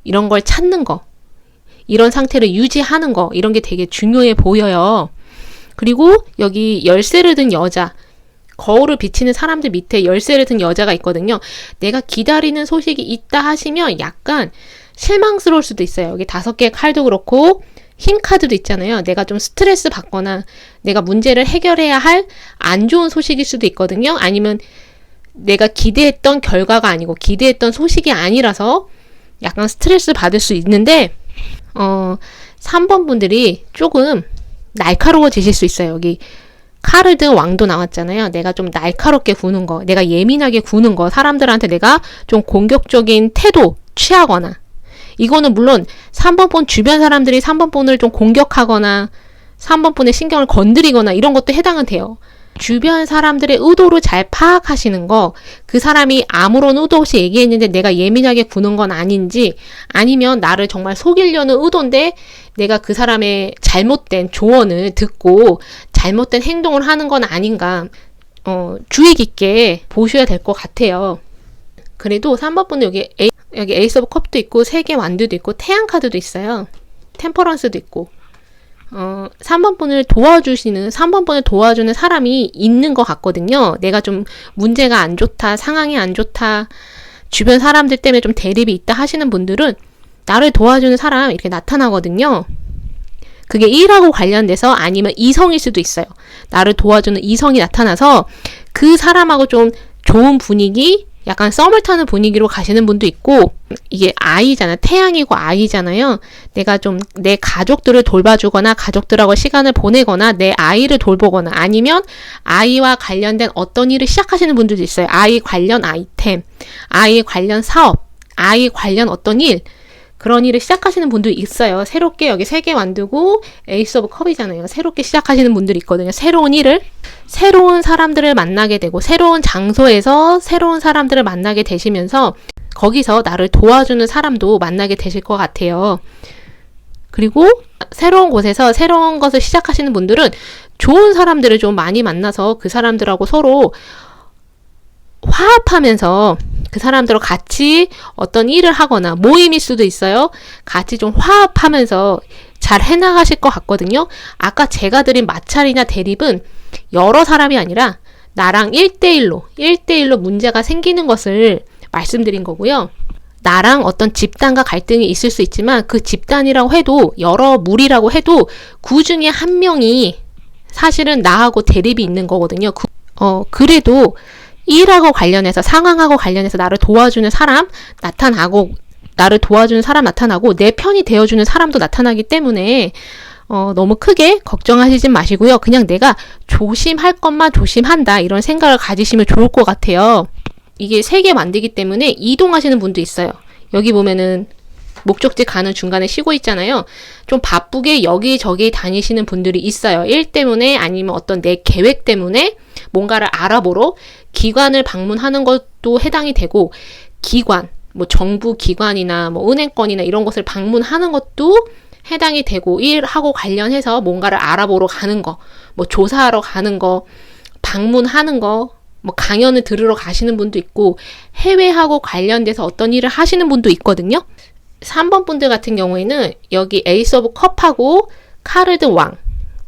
이런 걸 찾는 거, 이런 상태를 유지하는 거, 이런 게 되게 중요해 보여요. 그리고 여기 열쇠를 든 여자, 거울을 비치는 사람들 밑에 열쇠를 든 여자가 있거든요. 내가 기다리는 소식이 있다 하시면 약간 실망스러울 수도 있어요. 여기 5개의 칼도 그렇고 흰 카드도 있잖아요. 내가 좀 스트레스 받거나 내가 문제를 해결해야 할 안 좋은 소식일 수도 있거든요. 아니면 내가 기대했던 결과가 아니고 기대했던 소식이 아니라서 약간 스트레스 받을 수 있는데 3번 분들이 조금 날카로워지실 수 있어요. 여기 칼을 든 왕도 나왔잖아요. 내가 좀 날카롭게 구는 거, 내가 예민하게 구는 거, 사람들한테 내가 좀 공격적인 태도 취하거나, 이거는 물론 3번 본 주변 사람들이 3번 본을 좀 공격하거나 3번 본의 신경을 건드리거나 이런 것도 해당은 돼요. 주변 사람들의 의도를 잘 파악하시는 거, 그 사람이 아무런 의도 없이 얘기했는데 내가 예민하게 구는 건 아닌지, 아니면 나를 정말 속이려는 의도인데 내가 그 사람의 잘못된 조언을 듣고 잘못된 행동을 하는 건 아닌가, 주의 깊게 보셔야 될 것 같아요. 그래도 3번 분은 여기 에이스 오브 컵도 있고 3개 완두도 있고 태양 카드도 있어요. 템퍼런스도 있고 3번 분을 도와주는 사람이 있는 것 같거든요. 내가 좀 문제가 안 좋다, 상황이 안 좋다, 주변 사람들 때문에 좀 대립이 있다 하시는 분들은 나를 도와주는 사람 이렇게 나타나거든요. 그게 일하고 관련돼서 아니면 이성일 수도 있어요. 나를 도와주는 이성이 나타나서 그 사람하고 좀 좋은 분위기, 약간 썸을 타는 분위기로 가시는 분도 있고, 이게 아이잖아. 태양이고 아이잖아요. 내가 좀 내 가족들을 돌봐주거나 가족들하고 시간을 보내거나 내 아이를 돌보거나 아니면 아이와 관련된 어떤 일을 시작하시는 분들도 있어요. 아이 관련 아이템, 아이 관련 사업, 아이 관련 어떤 일, 그런 일을 시작하시는 분도 있어요. 새롭게 여기 3개 만들고 에이스 오브 컵이잖아요. 새롭게 시작하시는 분들이 있거든요. 새로운 일을, 새로운 사람들을 만나게 되고 새로운 장소에서 새로운 사람들을 만나게 되시면서 거기서 나를 도와주는 사람도 만나게 되실 것 같아요. 그리고 새로운 곳에서 새로운 것을 시작하시는 분들은 좋은 사람들을 좀 많이 만나서 그 사람들하고 서로 화합하면서 그 사람들과 같이 어떤 일을 하거나 모임일 수도 있어요. 같이 좀 화합하면서 잘 해나가실 것 같거든요. 아까 제가 드린 마찰이나 대립은 여러 사람이 아니라 나랑 1대1로 문제가 생기는 것을 말씀드린 거고요. 나랑 어떤 집단과 갈등이 있을 수 있지만 그 집단이라고 해도 여러 무리라고 해도 그 중에 한 명이 사실은 나하고 대립이 있는 거거든요. 그래도 일하고 관련해서 상황하고 관련해서 나를 도와주는 사람 나타나고 내 편이 되어주는 사람도 나타나기 때문에 너무 크게 걱정하시지 마시고요. 그냥 내가 조심할 것만 조심한다 이런 생각을 가지시면 좋을 것 같아요. 이게 3개 만들기 때문에 이동하시는 분도 있어요. 여기 보면은 목적지 가는 중간에 쉬고 있잖아요. 좀 바쁘게 여기저기 다니시는 분들이 있어요. 일 때문에 아니면 어떤 내 계획 때문에 뭔가를 알아보러 기관을 방문하는 것도 해당이 되고, 기관, 뭐 정부 기관이나 뭐 은행권이나 이런 것을 방문하는 것도 해당이 되고, 일하고 관련해서 뭔가를 알아보러 가는 거, 뭐 조사하러 가는 거, 방문하는 거, 뭐 강연을 들으러 가시는 분도 있고, 해외하고 관련돼서 어떤 일을 하시는 분도 있거든요. 3번 분들 같은 경우에는 여기 에이스 오브 컵하고 칼을 든 왕,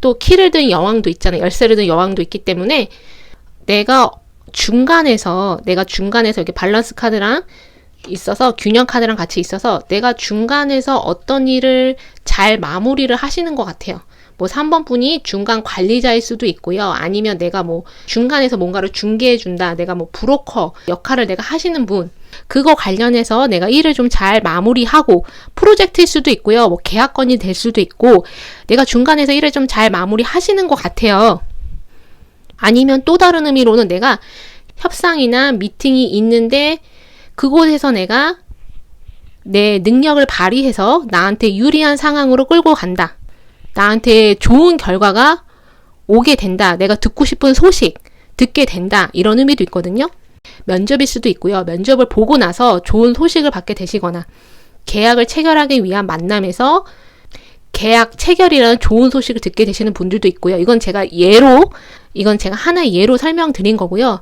또 키를 든 여왕도 있잖아요. 열쇠를 든 여왕도 있기 때문에 내가 중간에서 이렇게 밸런스 카드랑 있어서 균형 카드랑 같이 있어서 내가 중간에서 어떤 일을 잘 마무리를 하시는 것 같아요. 뭐 3번 분이 중간 관리자일 수도 있고요. 아니면 내가 뭐 중간에서 뭔가를 중개해준다. 내가 뭐 브로커 역할을 내가 하시는 분. 그거 관련해서 내가 일을 좀 잘 마무리하고 프로젝트일 수도 있고요. 뭐 계약건이 될 수도 있고 내가 중간에서 일을 좀 잘 마무리 하시는 것 같아요. 아니면 또 다른 의미로는 내가 협상이나 미팅이 있는데 그곳에서 내가 내 능력을 발휘해서 나한테 유리한 상황으로 끌고 간다. 나한테 좋은 결과가 오게 된다. 내가 듣고 싶은 소식 듣게 된다. 이런 의미도 있거든요. 면접일 수도 있고요. 면접을 보고 나서 좋은 소식을 받게 되시거나 계약을 체결하기 위한 만남에서 계약 체결이라는 좋은 소식을 듣게 되시는 분들도 있고요. 이건 제가 하나의 예로 설명드린 거고요.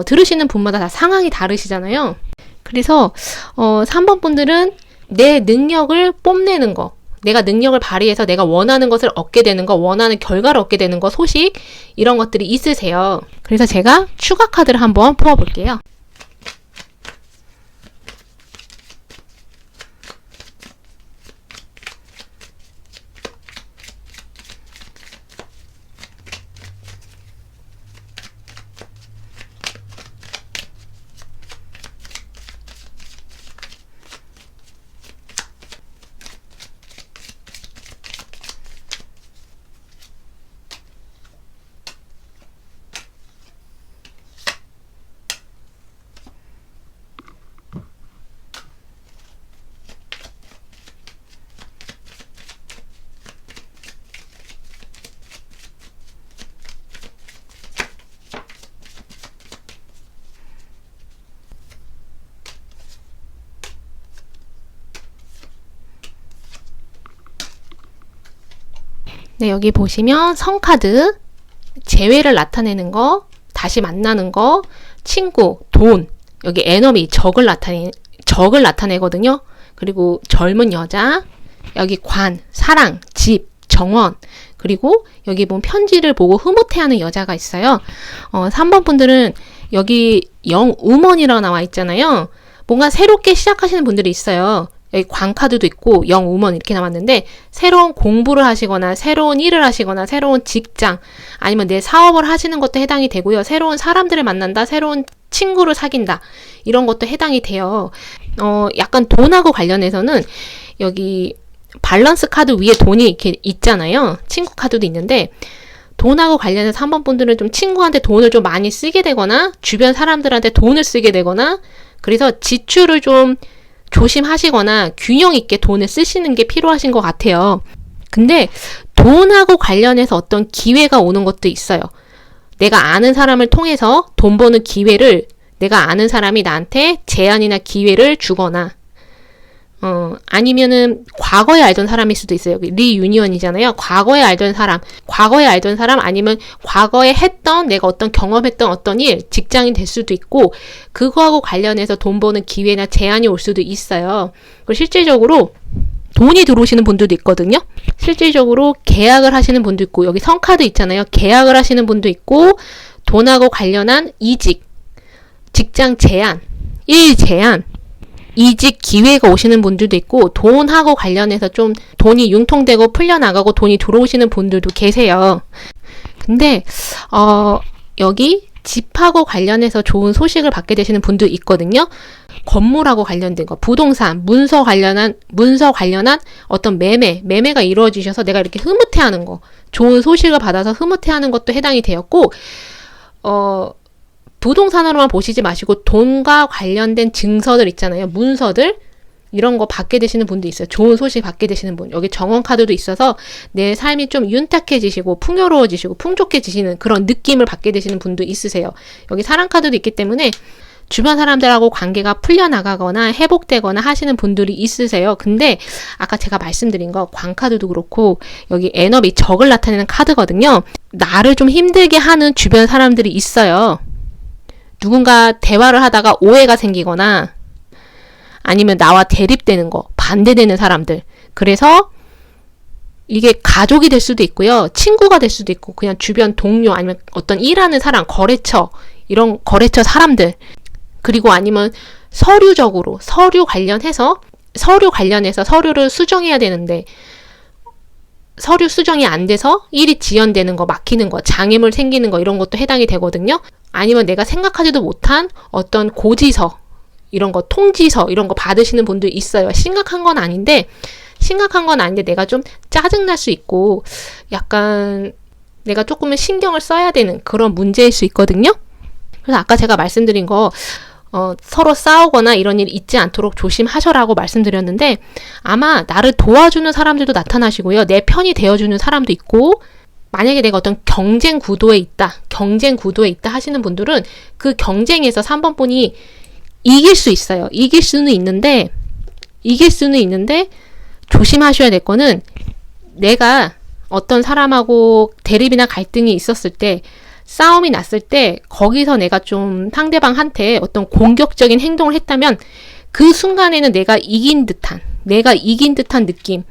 들으시는 분마다 다 상황이 다르시잖아요. 그래서 3번 분들은 내 능력을 뽐내는 거, 내가 능력을 발휘해서 내가 원하는 것을 얻게 되는 거, 원하는 결과를 얻게 되는 거, 소식, 이런 것들이 있으세요. 그래서 제가 추가 카드를 한번 뽑아볼게요. 네, 여기 보시면 성카드, 재회를 나타내는 거, 다시 만나는 거, 친구, 돈, 여기 에너미, 적을 나타내거든요. 그리고 젊은 여자, 여기 관, 사랑, 집, 정원, 그리고 여기 보면 편지를 보고 흐뭇해하는 여자가 있어요. 3번 분들은 여기 영우먼이라고 나와 있잖아요. 뭔가 새롭게 시작하시는 분들이 있어요. 여기 광카드도 있고 영우먼 이렇게 나왔는데, 새로운 공부를 하시거나 새로운 일을 하시거나 새로운 직장, 아니면 내 사업을 하시는 것도 해당이 되고요. 새로운 사람들을 만난다, 새로운 친구를 사귄다, 이런 것도 해당이 돼요. 약간 돈하고 관련해서는 여기 밸런스 카드 위에 돈이 이렇게 있잖아요. 친구 카드도 있는데, 돈하고 관련해서 3번 분들은 좀 친구한테 돈을 좀 많이 쓰게 되거나 주변 사람들한테 돈을 쓰게 되거나, 그래서 지출을 좀 조심하시거나 균형 있게 돈을 쓰시는 게 필요하신 것 같아요. 근데 돈하고 관련해서 어떤 기회가 오는 것도 있어요. 내가 아는 사람을 통해서 돈 버는 기회를, 내가 아는 사람이 나한테 제안이나 기회를 주거나, 아니면은 과거에 알던 사람일 수도 있어요. 리유니언이잖아요. 과거에 알던 사람 아니면 과거에 했던, 내가 어떤 경험했던 어떤 일, 직장이 될 수도 있고, 그거하고 관련해서 돈 버는 기회나 제안이 올 수도 있어요. 그리고 실질적으로 돈이 들어오시는 분들도 있거든요. 실질적으로 계약을 하시는 분도 있고, 여기 성카드 있잖아요. 계약을 하시는 분도 있고, 돈하고 관련한 이직, 직장 제안, 일 제안, 이직 기회가 오시는 분들도 있고, 돈하고 관련해서 좀 돈이 융통되고 풀려나가고 돈이 들어오시는 분들도 계세요. 근데 여기 집하고 관련해서 좋은 소식을 받게 되시는 분도 있거든요. 건물하고 관련된 거, 부동산, 문서 관련한 어떤 매매가 이루어지셔서 내가 이렇게 흐뭇해하는 거, 좋은 소식을 받아서 흐뭇해하는 것도 해당이 되었고, 부동산으로만 보시지 마시고 돈과 관련된 증서들 있잖아요. 문서들, 이런 거 받게 되시는 분도 있어요. 좋은 소식 받게 되시는 분. 여기 정원 카드도 있어서 내 삶이 좀 윤택해지시고 풍요로워지시고 풍족해지시는 그런 느낌을 받게 되시는 분도 있으세요. 여기 사랑 카드도 있기 때문에 주변 사람들하고 관계가 풀려나가거나 회복되거나 하시는 분들이 있으세요. 근데 아까 제가 말씀드린 거 광카드도 그렇고 여기 에너미, 적을 나타내는 카드거든요. 나를 좀 힘들게 하는 주변 사람들이 있어요. 누군가 대화를 하다가 오해가 생기거나 아니면 나와 대립되는 거, 반대되는 사람들. 그래서 이게 가족이 될 수도 있고요. 친구가 될 수도 있고, 그냥 주변 동료 아니면 어떤 일하는 사람, 거래처, 이런 거래처 사람들. 그리고 아니면 서류 관련해서 서류를 수정해야 되는데 서류 수정이 안 돼서 일이 지연되는 거, 막히는 거, 장애물 생기는 거, 이런 것도 해당이 되거든요. 아니면 내가 생각하지도 못한 어떤 고지서, 이런 거, 통지서, 이런 거 받으시는 분도 있어요. 심각한 건 아닌데 내가 좀 짜증날 수 있고, 약간 내가 조금은 신경을 써야 되는 그런 문제일 수 있거든요. 그래서 아까 제가 말씀드린 거, 서로 싸우거나 이런 일이 있지 않도록 조심하셔라고 말씀드렸는데, 아마 나를 도와주는 사람들도 나타나시고요. 내 편이 되어주는 사람도 있고, 만약에 내가 어떤 경쟁 구도에 있다 하시는 분들은 그 경쟁에서 3번 분이 이길 수 있어요. 이길 수는 있는데 조심하셔야 될 거는 내가 어떤 사람하고 대립이나 갈등이 있었을 때, 싸움이 났을 때 거기서 내가 좀 상대방한테 어떤 공격적인 행동을 했다면 그 순간에는 내가 이긴 듯한 느낌,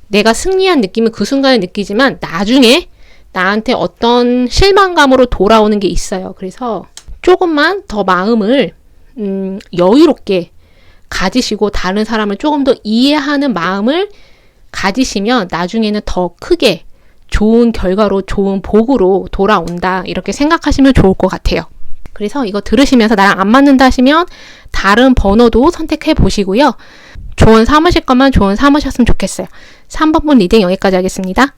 내가 승리한 느낌을 그 순간에 느끼지만 나중에 나한테 어떤 실망감으로 돌아오는 게 있어요. 그래서 조금만 더 마음을 여유롭게 가지시고 다른 사람을 조금 더 이해하는 마음을 가지시면 나중에는 더 크게 좋은 결과로, 좋은 복으로 돌아온다, 이렇게 생각하시면 좋을 것 같아요. 그래서 이거 들으시면서 나랑 안 맞는다 하시면 다른 번호도 선택해 보시고요. 조언 삼으실 거면 조언 삼으셨으면 좋겠어요. 3번분 리딩 여기까지 하겠습니다.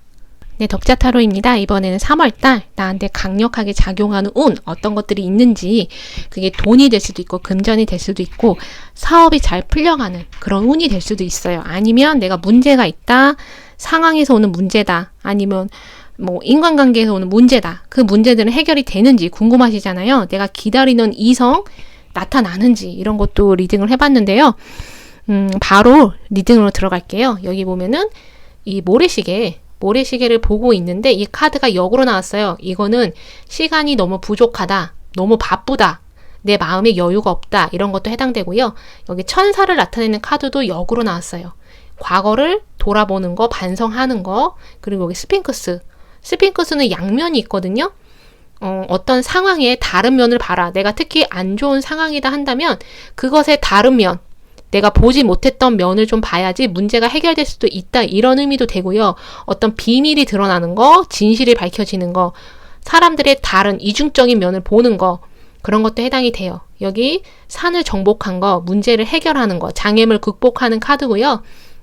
네, 덕자타로입니다. 이번에는 3월달 나한테 강력하게 작용하는 운, 어떤 것들이 있는지, 그게 돈이 될 수도 있고 금전이 될 수도 있고 사업이 잘 풀려가는 그런 운이 될 수도 있어요. 아니면 내가 문제가 있다, 상황에서 오는 문제다, 아니면 뭐 인간관계에서 오는 문제다, 그 문제들은 해결이 되는지 궁금하시잖아요. 내가 기다리는 이성 나타나는지, 이런 것도 리딩을 해봤는데요. 바로 리딩으로 들어갈게요. 여기 보면은 이 모래시계를 보고 있는데 이 카드가 역으로 나왔어요. 이거는 시간이 너무 부족하다, 너무 바쁘다, 내 마음에 여유가 없다, 이런 것도 해당되고요. 여기 천사를 나타내는 카드도 역으로 나왔어요. 과거를 돌아보는 거, 반성하는 거, 그리고 여기 스핑크스는 양면이 있거든요. 어떤 상황의 다른 면을 봐라. 내가 특히 안 좋은 상황이다 한다면 그것의 다른 면, 내가 보지 못했던 면을 좀 봐야지 문제가 해결될 수도 있다, 이런 의미도 되고요. 어떤 비밀이 드러나는 거, 진실이 밝혀지는 거, 사람들의 다른 이중적인 면을 보는 거, 그런 것도 해당이 돼요. 여기 산을 정복한 거, 문제를 해결하는 거, 장애물 극복하는 카드고요.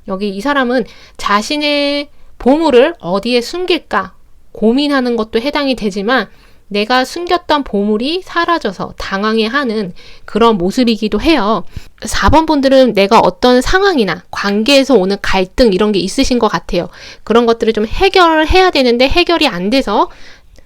여기 이 사람은 자신의 보물을 어디에 숨길까 고민하는 것도 해당이 되지만 내가 숨겼던 보물이 사라져서 당황해하는 그런 모습이기도 해요. 4번 분들은 내가 어떤 상황이나 관계에서 오는 갈등, 이런 게 있으신 것 같아요. 그런 것들을 좀 해결을 해야 되는데 해결이 안 돼서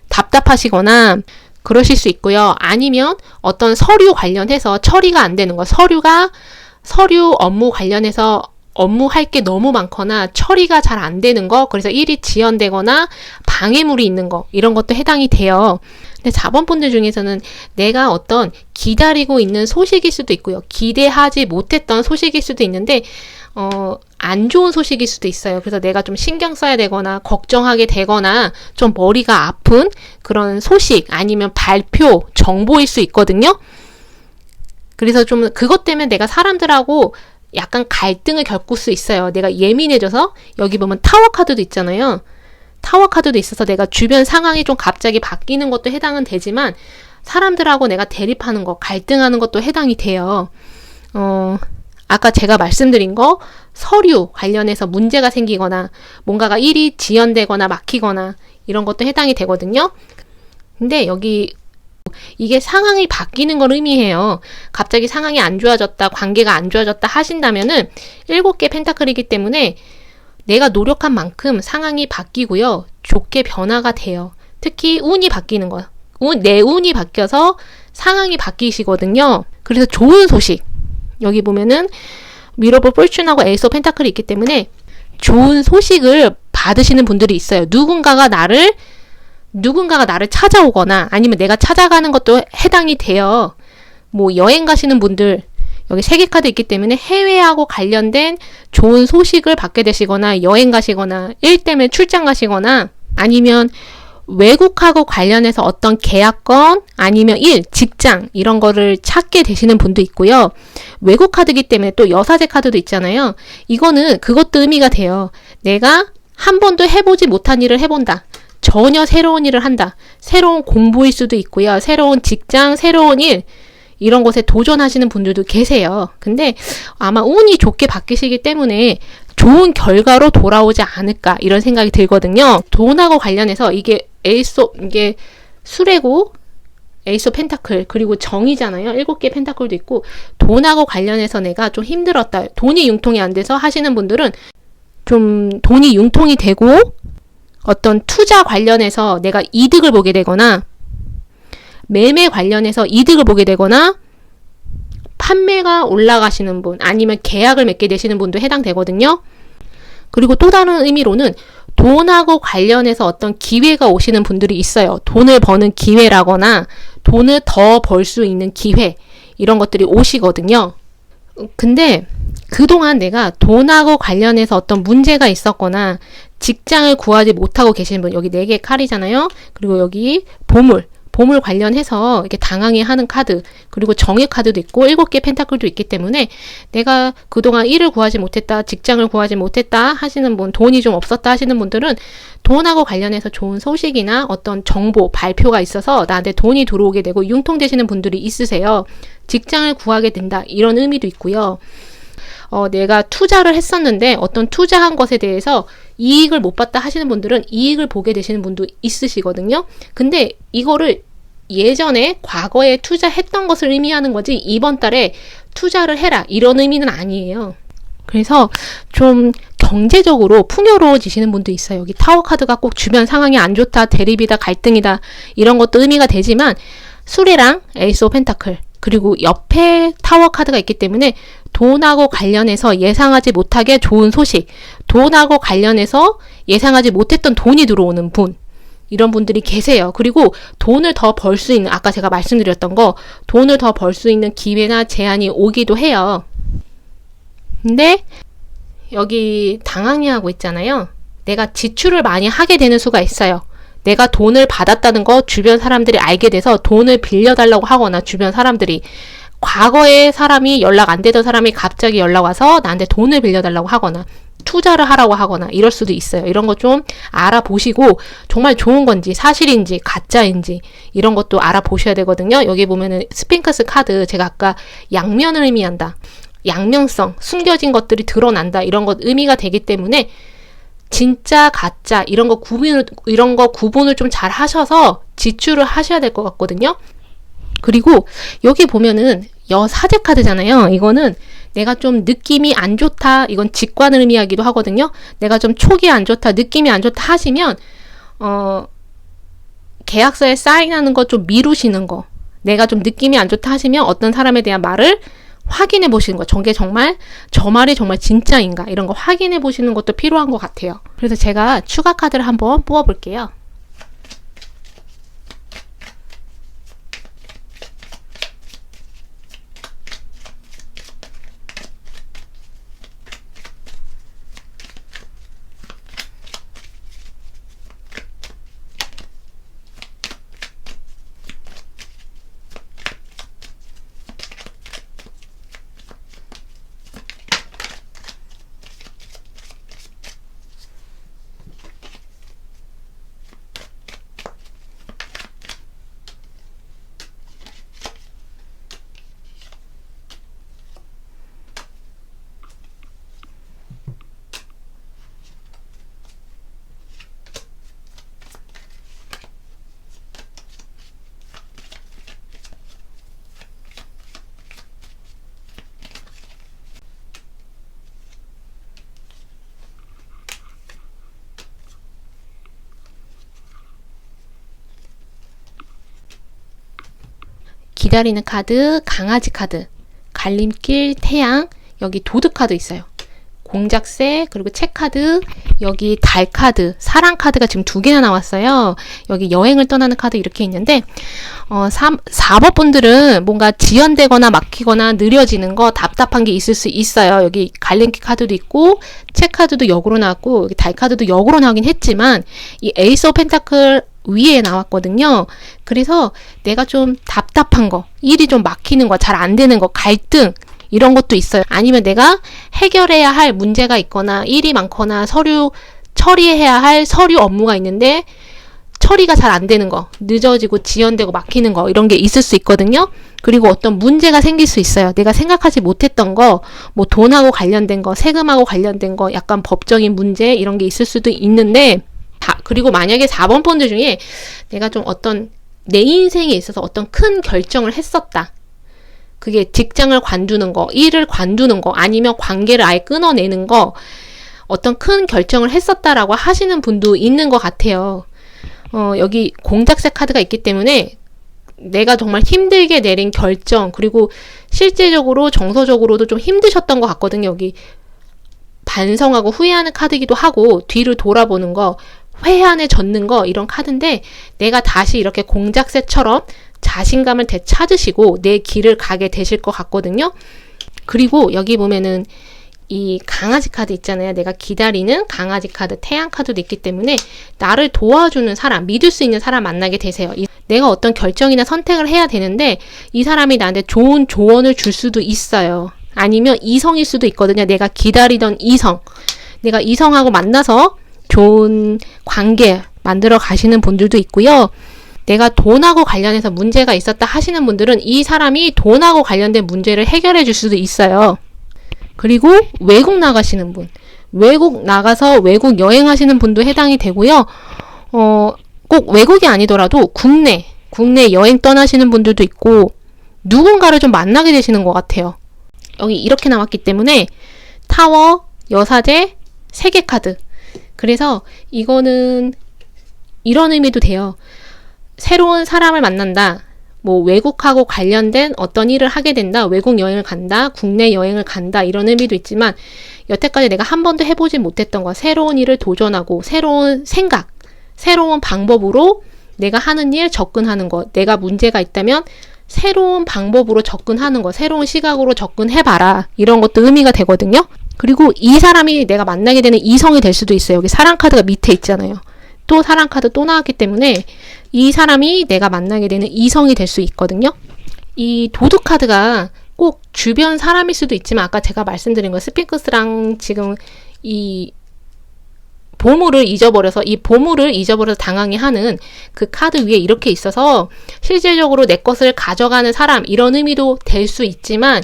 답답하시거나 그러실 수 있고요. 아니면 어떤 서류 관련해서 처리가 안 되는 거, 서류 업무 관련해서 업무할 게 너무 많거나 처리가 잘 안 되는 거, 그래서 일이 지연되거나 방해물이 있는 거, 이런 것도 해당이 돼요. 근데 4번 분들 중에서는 내가 어떤 기다리고 있는 소식일 수도 있고요. 기대하지 못했던 소식일 수도 있는데 안 좋은 소식일 수도 있어요. 그래서 내가 좀 신경 써야 되거나 걱정하게 되거나 좀 머리가 아픈 그런 소식, 아니면 발표, 정보일 수 있거든요. 그래서 좀 그것 때문에 내가 사람들하고 약간 갈등을 겪을 수 있어요. 내가 예민해져서, 여기 보면 타워 카드도 있잖아요. 타워 카드도 있어서 내가 주변 상황이 좀 갑자기 바뀌는 것도 해당은 되지만 사람들하고 내가 대립하는 거, 갈등하는 것도 해당이 돼요. 아까 제가 말씀드린 거, 서류 관련해서 문제가 생기거나 뭔가가 일이 지연되거나 막히거나 이런 것도 해당이 되거든요. 근데 여기 이게 상황이 바뀌는 걸 의미해요. 갑자기 상황이 안 좋아졌다, 관계가 안 좋아졌다 하신다면은 7개 펜타클이기 때문에 내가 노력한 만큼 상황이 바뀌고요. 좋게 변화가 돼요. 특히 운이 바뀌는 거예요. 내 운이 바뀌어서 상황이 바뀌시거든요. 그래서 좋은 소식, 여기 보면은 미러볼 폴춘하고 에이스 오브 펜타클이 있기 때문에 좋은 소식을 받으시는 분들이 있어요. 누군가가 나를 찾아오거나 아니면 내가 찾아가는 것도 해당이 돼요. 뭐 여행 가시는 분들, 여기 3개 카드 있기 때문에 해외하고 관련된 좋은 소식을 받게 되시거나, 여행 가시거나, 일 때문에 출장 가시거나, 아니면 외국하고 관련해서 어떤 계약건, 아니면 일, 직장, 이런 거를 찾게 되시는 분도 있고요. 외국 카드이기 때문에 또 여사제 카드도 있잖아요. 이거는 그것도 의미가 돼요. 내가 한 번도 해보지 못한 일을 해본다. 전혀 새로운 일을 한다. 새로운 공부일 수도 있고요. 새로운 직장, 새로운 일, 이런 것에 도전하시는 분들도 계세요. 근데 아마 운이 좋게 바뀌시기 때문에 좋은 결과로 돌아오지 않을까, 이런 생각이 들거든요. 돈하고 관련해서 이게 수레고 에이스 오브 펜타클, 그리고 정이잖아요. 7개 펜타클도 있고, 돈하고 관련해서 내가 좀 힘들었다, 돈이 융통이 안 돼서 하시는 분들은 좀 돈이 융통이 되고, 어떤 투자 관련해서 내가 이득을 보게 되거나, 매매 관련해서 이득을 보게 되거나, 판매가 올라가시는 분, 아니면 계약을 맺게 되시는 분도 해당되거든요. 그리고 또 다른 의미로는 돈하고 관련해서 어떤 기회가 오시는 분들이 있어요. 돈을 버는 기회라거나 돈을 더 벌 수 있는 기회, 이런 것들이 오시거든요. 근데 그동안 내가 돈하고 관련해서 어떤 문제가 있었거나 직장을 구하지 못하고 계시는 분, 여기 4개 칼이잖아요. 그리고 여기 보물 관련해서 이렇게 당황해 하는 카드, 그리고 정의 카드도 있고 7개 펜타클도 있기 때문에 내가 그동안 일을 구하지 못했다, 직장을 구하지 못했다 하시는 분, 돈이 좀 없었다 하시는 분들은 돈하고 관련해서 좋은 소식이나 어떤 정보, 발표가 있어서 나한테 돈이 들어오게 되고 융통되시는 분들이 있으세요. 직장을 구하게 된다, 이런 의미도 있고요. 내가 투자를 했었는데 어떤 투자한 것에 대해서 이익을 못 봤다 하시는 분들은 이익을 보게 되시는 분도 있으시거든요. 근데 이거를 예전에 과거에 투자했던 것을 의미하는 거지 이번 달에 투자를 해라, 이런 의미는 아니에요. 그래서 좀 경제적으로 풍요로워지시는 분도 있어요. 여기 타워 카드가 꼭 주변 상황이 안 좋다, 대립이다, 갈등이다, 이런 것도 의미가 되지만 수레랑 에이스 오브 펜타클, 그리고 옆에 타워 카드가 있기 때문에 돈하고 관련해서 예상하지 못하게 좋은 소식, 돈하고 관련해서 예상하지 못했던 돈이 들어오는 분, 이런 분들이 계세요. 그리고 돈을 더 벌 수 있는, 아까 제가 말씀드렸던 거, 돈을 더 벌 수 있는 기회나 제한이 오기도 해요. 근데 여기 당황해하고 있잖아요. 내가 지출을 많이 하게 되는 수가 있어요. 내가 돈을 받았다는 거 주변 사람들이 알게 돼서 돈을 빌려달라고 하거나, 주변 사람들이, 과거에 사람이 연락 안 되던 사람이 갑자기 연락 와서 나한테 돈을 빌려달라고 하거나 투자를 하라고 하거나 이럴 수도 있어요. 이런 거 좀 알아보시고 정말 좋은 건지 사실인지 가짜인지 이런 것도 알아보셔야 되거든요. 여기 보면은 스핑크스 카드, 제가 아까 양면을 의미한다, 양면성, 숨겨진 것들이 드러난다, 이런 것 의미가 되기 때문에 진짜 가짜 이런 거 구분을 좀 잘 하셔서 지출을 하셔야 될 것 같거든요. 그리고 여기 보면은 여사제 카드잖아요. 이거는 내가 좀 느낌이 안 좋다, 이건 직관을 의미하기도 하거든요. 내가 좀 촉이 안 좋다, 느낌이 안 좋다 하시면 계약서에 사인하는 거 좀 미루시는 거, 내가 좀 느낌이 안 좋다 하시면 어떤 사람에 대한 말을 확인해 보시는 거, 저게 정말 저 말이 정말 진짜인가, 이런 거 확인해 보시는 것도 필요한 것 같아요. 그래서 제가 추가 카드를 한번 뽑아 볼게요. 기다리는 카드, 강아지 카드, 갈림길, 태양, 여기 도드 카드 있어요. 공작새, 그리고 책 카드, 여기 달 카드, 사랑 카드가 지금 2개나 나왔어요. 여기 여행을 떠나는 카드 이렇게 있는데 4번 분들은 뭔가 지연되거나 막히거나 느려지는 거, 답답한 게 있을 수 있어요. 여기 갈림길 카드도 있고 책 카드도 역으로 나왔고 여기 달 카드도 역으로 나오긴 했지만 이 에이스 오브 펜타클 위에 나왔거든요. 그래서 내가 좀 답답한 거, 일이 좀 막히는 거, 잘 안 되는 거, 갈등 이런 것도 있어요. 아니면 내가 해결해야 할 문제가 있거나 일이 많거나 처리해야 할 서류 업무가 있는데 처리가 잘 안 되는 거, 늦어지고 지연되고 막히는 거, 이런 게 있을 수 있거든요. 그리고 어떤 문제가 생길 수 있어요. 내가 생각하지 못했던 거, 뭐 돈하고 관련된 거, 세금하고 관련된 거, 약간 법적인 문제 이런 게 있을 수도 있는데, 그리고 만약에 4번 펀드 중에 내가 좀 어떤 내 인생에 있어서 어떤 큰 결정을 했었다. 그게 직장을 관두는 거, 일을 관두는 거, 아니면 관계를 아예 끊어내는 거, 어떤 큰 결정을 했었다라고 하시는 분도 있는 것 같아요. 여기 공작새 카드가 있기 때문에 내가 정말 힘들게 내린 결정, 그리고 실제적으로 정서적으로도 좀 힘드셨던 것 같거든요. 여기 반성하고 후회하는 카드이기도 하고, 뒤를 돌아보는 거, 회한에 젖는 거, 이런 카드인데, 내가 다시 이렇게 공작새처럼 자신감을 되찾으시고 내 길을 가게 되실 것 같거든요. 그리고 여기 보면은 이 강아지 카드 있잖아요. 내가 기다리는 강아지 카드, 태양 카드도 있기 때문에 나를 도와주는 사람, 믿을 수 있는 사람 만나게 되세요. 내가 어떤 결정이나 선택을 해야 되는데 이 사람이 나한테 좋은 조언을 줄 수도 있어요. 아니면 이성일 수도 있거든요. 내가 기다리던 이성. 내가 이성하고 만나서 좋은 관계 만들어 가시는 분들도 있고요. 내가 돈하고 관련해서 문제가 있었다 하시는 분들은 이 사람이 돈하고 관련된 문제를 해결해 줄 수도 있어요. 그리고 외국 나가시는 분, 외국 나가서 외국 여행하시는 분도 해당이 되고요. 꼭 외국이 아니더라도 국내 여행 떠나시는 분들도 있고 누군가를 좀 만나게 되시는 것 같아요. 여기 이렇게 나왔기 때문에 타워, 여사제, 세계 카드. 그래서 이거는 이런 의미도 돼요. 새로운 사람을 만난다. 뭐 외국하고 관련된 어떤 일을 하게 된다. 외국 여행을 간다. 국내 여행을 간다. 이런 의미도 있지만 여태까지 내가 한 번도 해보지 못했던 거, 새로운 일을 도전하고 새로운 생각, 새로운 방법으로 내가 하는 일 접근하는 거, 내가 문제가 있다면 새로운 방법으로 접근하는 거, 새로운 시각으로 접근해봐라. 이런 것도 의미가 되거든요. 그리고 이 사람이 내가 만나게 되는 이성이 될 수도 있어요. 여기 사랑 카드가 밑에 있잖아요. 또 사랑 카드 또 나왔기 때문에 이 사람이 내가 만나게 되는 이성이 될 수 있거든요. 이 도둑 카드가 꼭 주변 사람일 수도 있지만 아까 제가 말씀드린 거 스핑크스랑 지금 이 보물을 잊어버려서 당황해 하는 그 카드 위에 이렇게 있어서 실질적으로 내 것을 가져가는 사람, 이런 의미도 될 수 있지만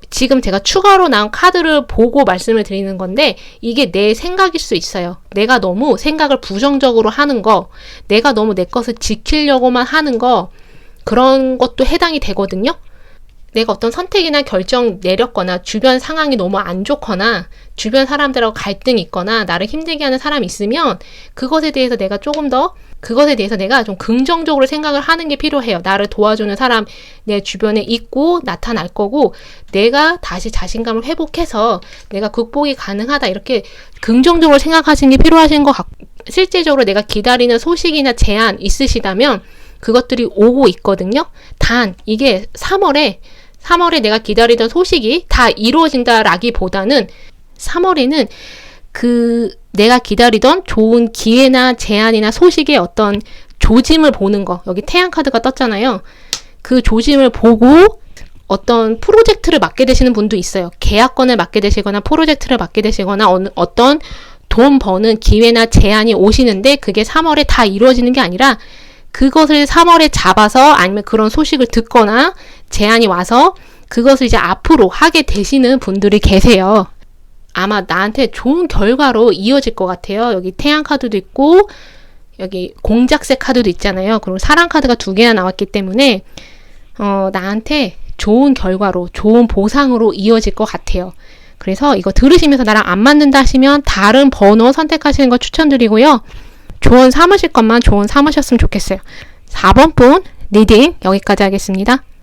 지금 제가 추가로 나온 카드를 보고 말씀을 드리는 건데 이게 내 생각일 수 있어요. 내가 너무 생각을 부정적으로 하는 거, 내가 너무 내 것을 지키려고만 하는 거, 그런 것도 해당이 되거든요. 내가 어떤 선택이나 결정 내렸거나 주변 상황이 너무 안 좋거나 주변 사람들하고 갈등이 있거나 나를 힘들게 하는 사람이 있으면 그것에 대해서 내가 좀 긍정적으로 생각을 하는 게 필요해요. 나를 도와주는 사람 내 주변에 있고 나타날 거고 내가 다시 자신감을 회복해서 내가 극복이 가능하다, 이렇게 긍정적으로 생각하시는 게 필요하신 것 같고, 실제적으로 내가 기다리는 소식이나 제안 있으시다면 그것들이 오고 있거든요. 단 이게 3월에 내가 기다리던 소식이 다 이루어진다라기보다는 3월에는 내가 기다리던 좋은 기회나 제안이나 소식의 어떤 조짐을 보는 거, 여기 태양 카드가 떴잖아요. 그 조짐을 보고 어떤 프로젝트를 맡게 되시는 분도 있어요. 계약건을 맡게 되시거나 프로젝트를 맡게 되시거나 어떤 돈 버는 기회나 제안이 오시는데 그게 3월에 다 이루어지는 게 아니라 그것을 3월에 잡아서 아니면 그런 소식을 듣거나 제안이 와서 그것을 이제 앞으로 하게 되시는 분들이 계세요. 아마 나한테 좋은 결과로 이어질 것 같아요. 여기 태양 카드도 있고 여기 공작새 카드도 있잖아요. 그리고 사랑 카드가 2개나 나왔기 때문에 나한테 좋은 결과로, 좋은 보상으로 이어질 것 같아요. 그래서 이거 들으시면서 나랑 안 맞는다 하시면 다른 번호 선택하시는 거 추천드리고요. 조언 삼으실 것만 조언 삼으셨으면 좋겠어요. 4번 분 리딩 여기까지 하겠습니다.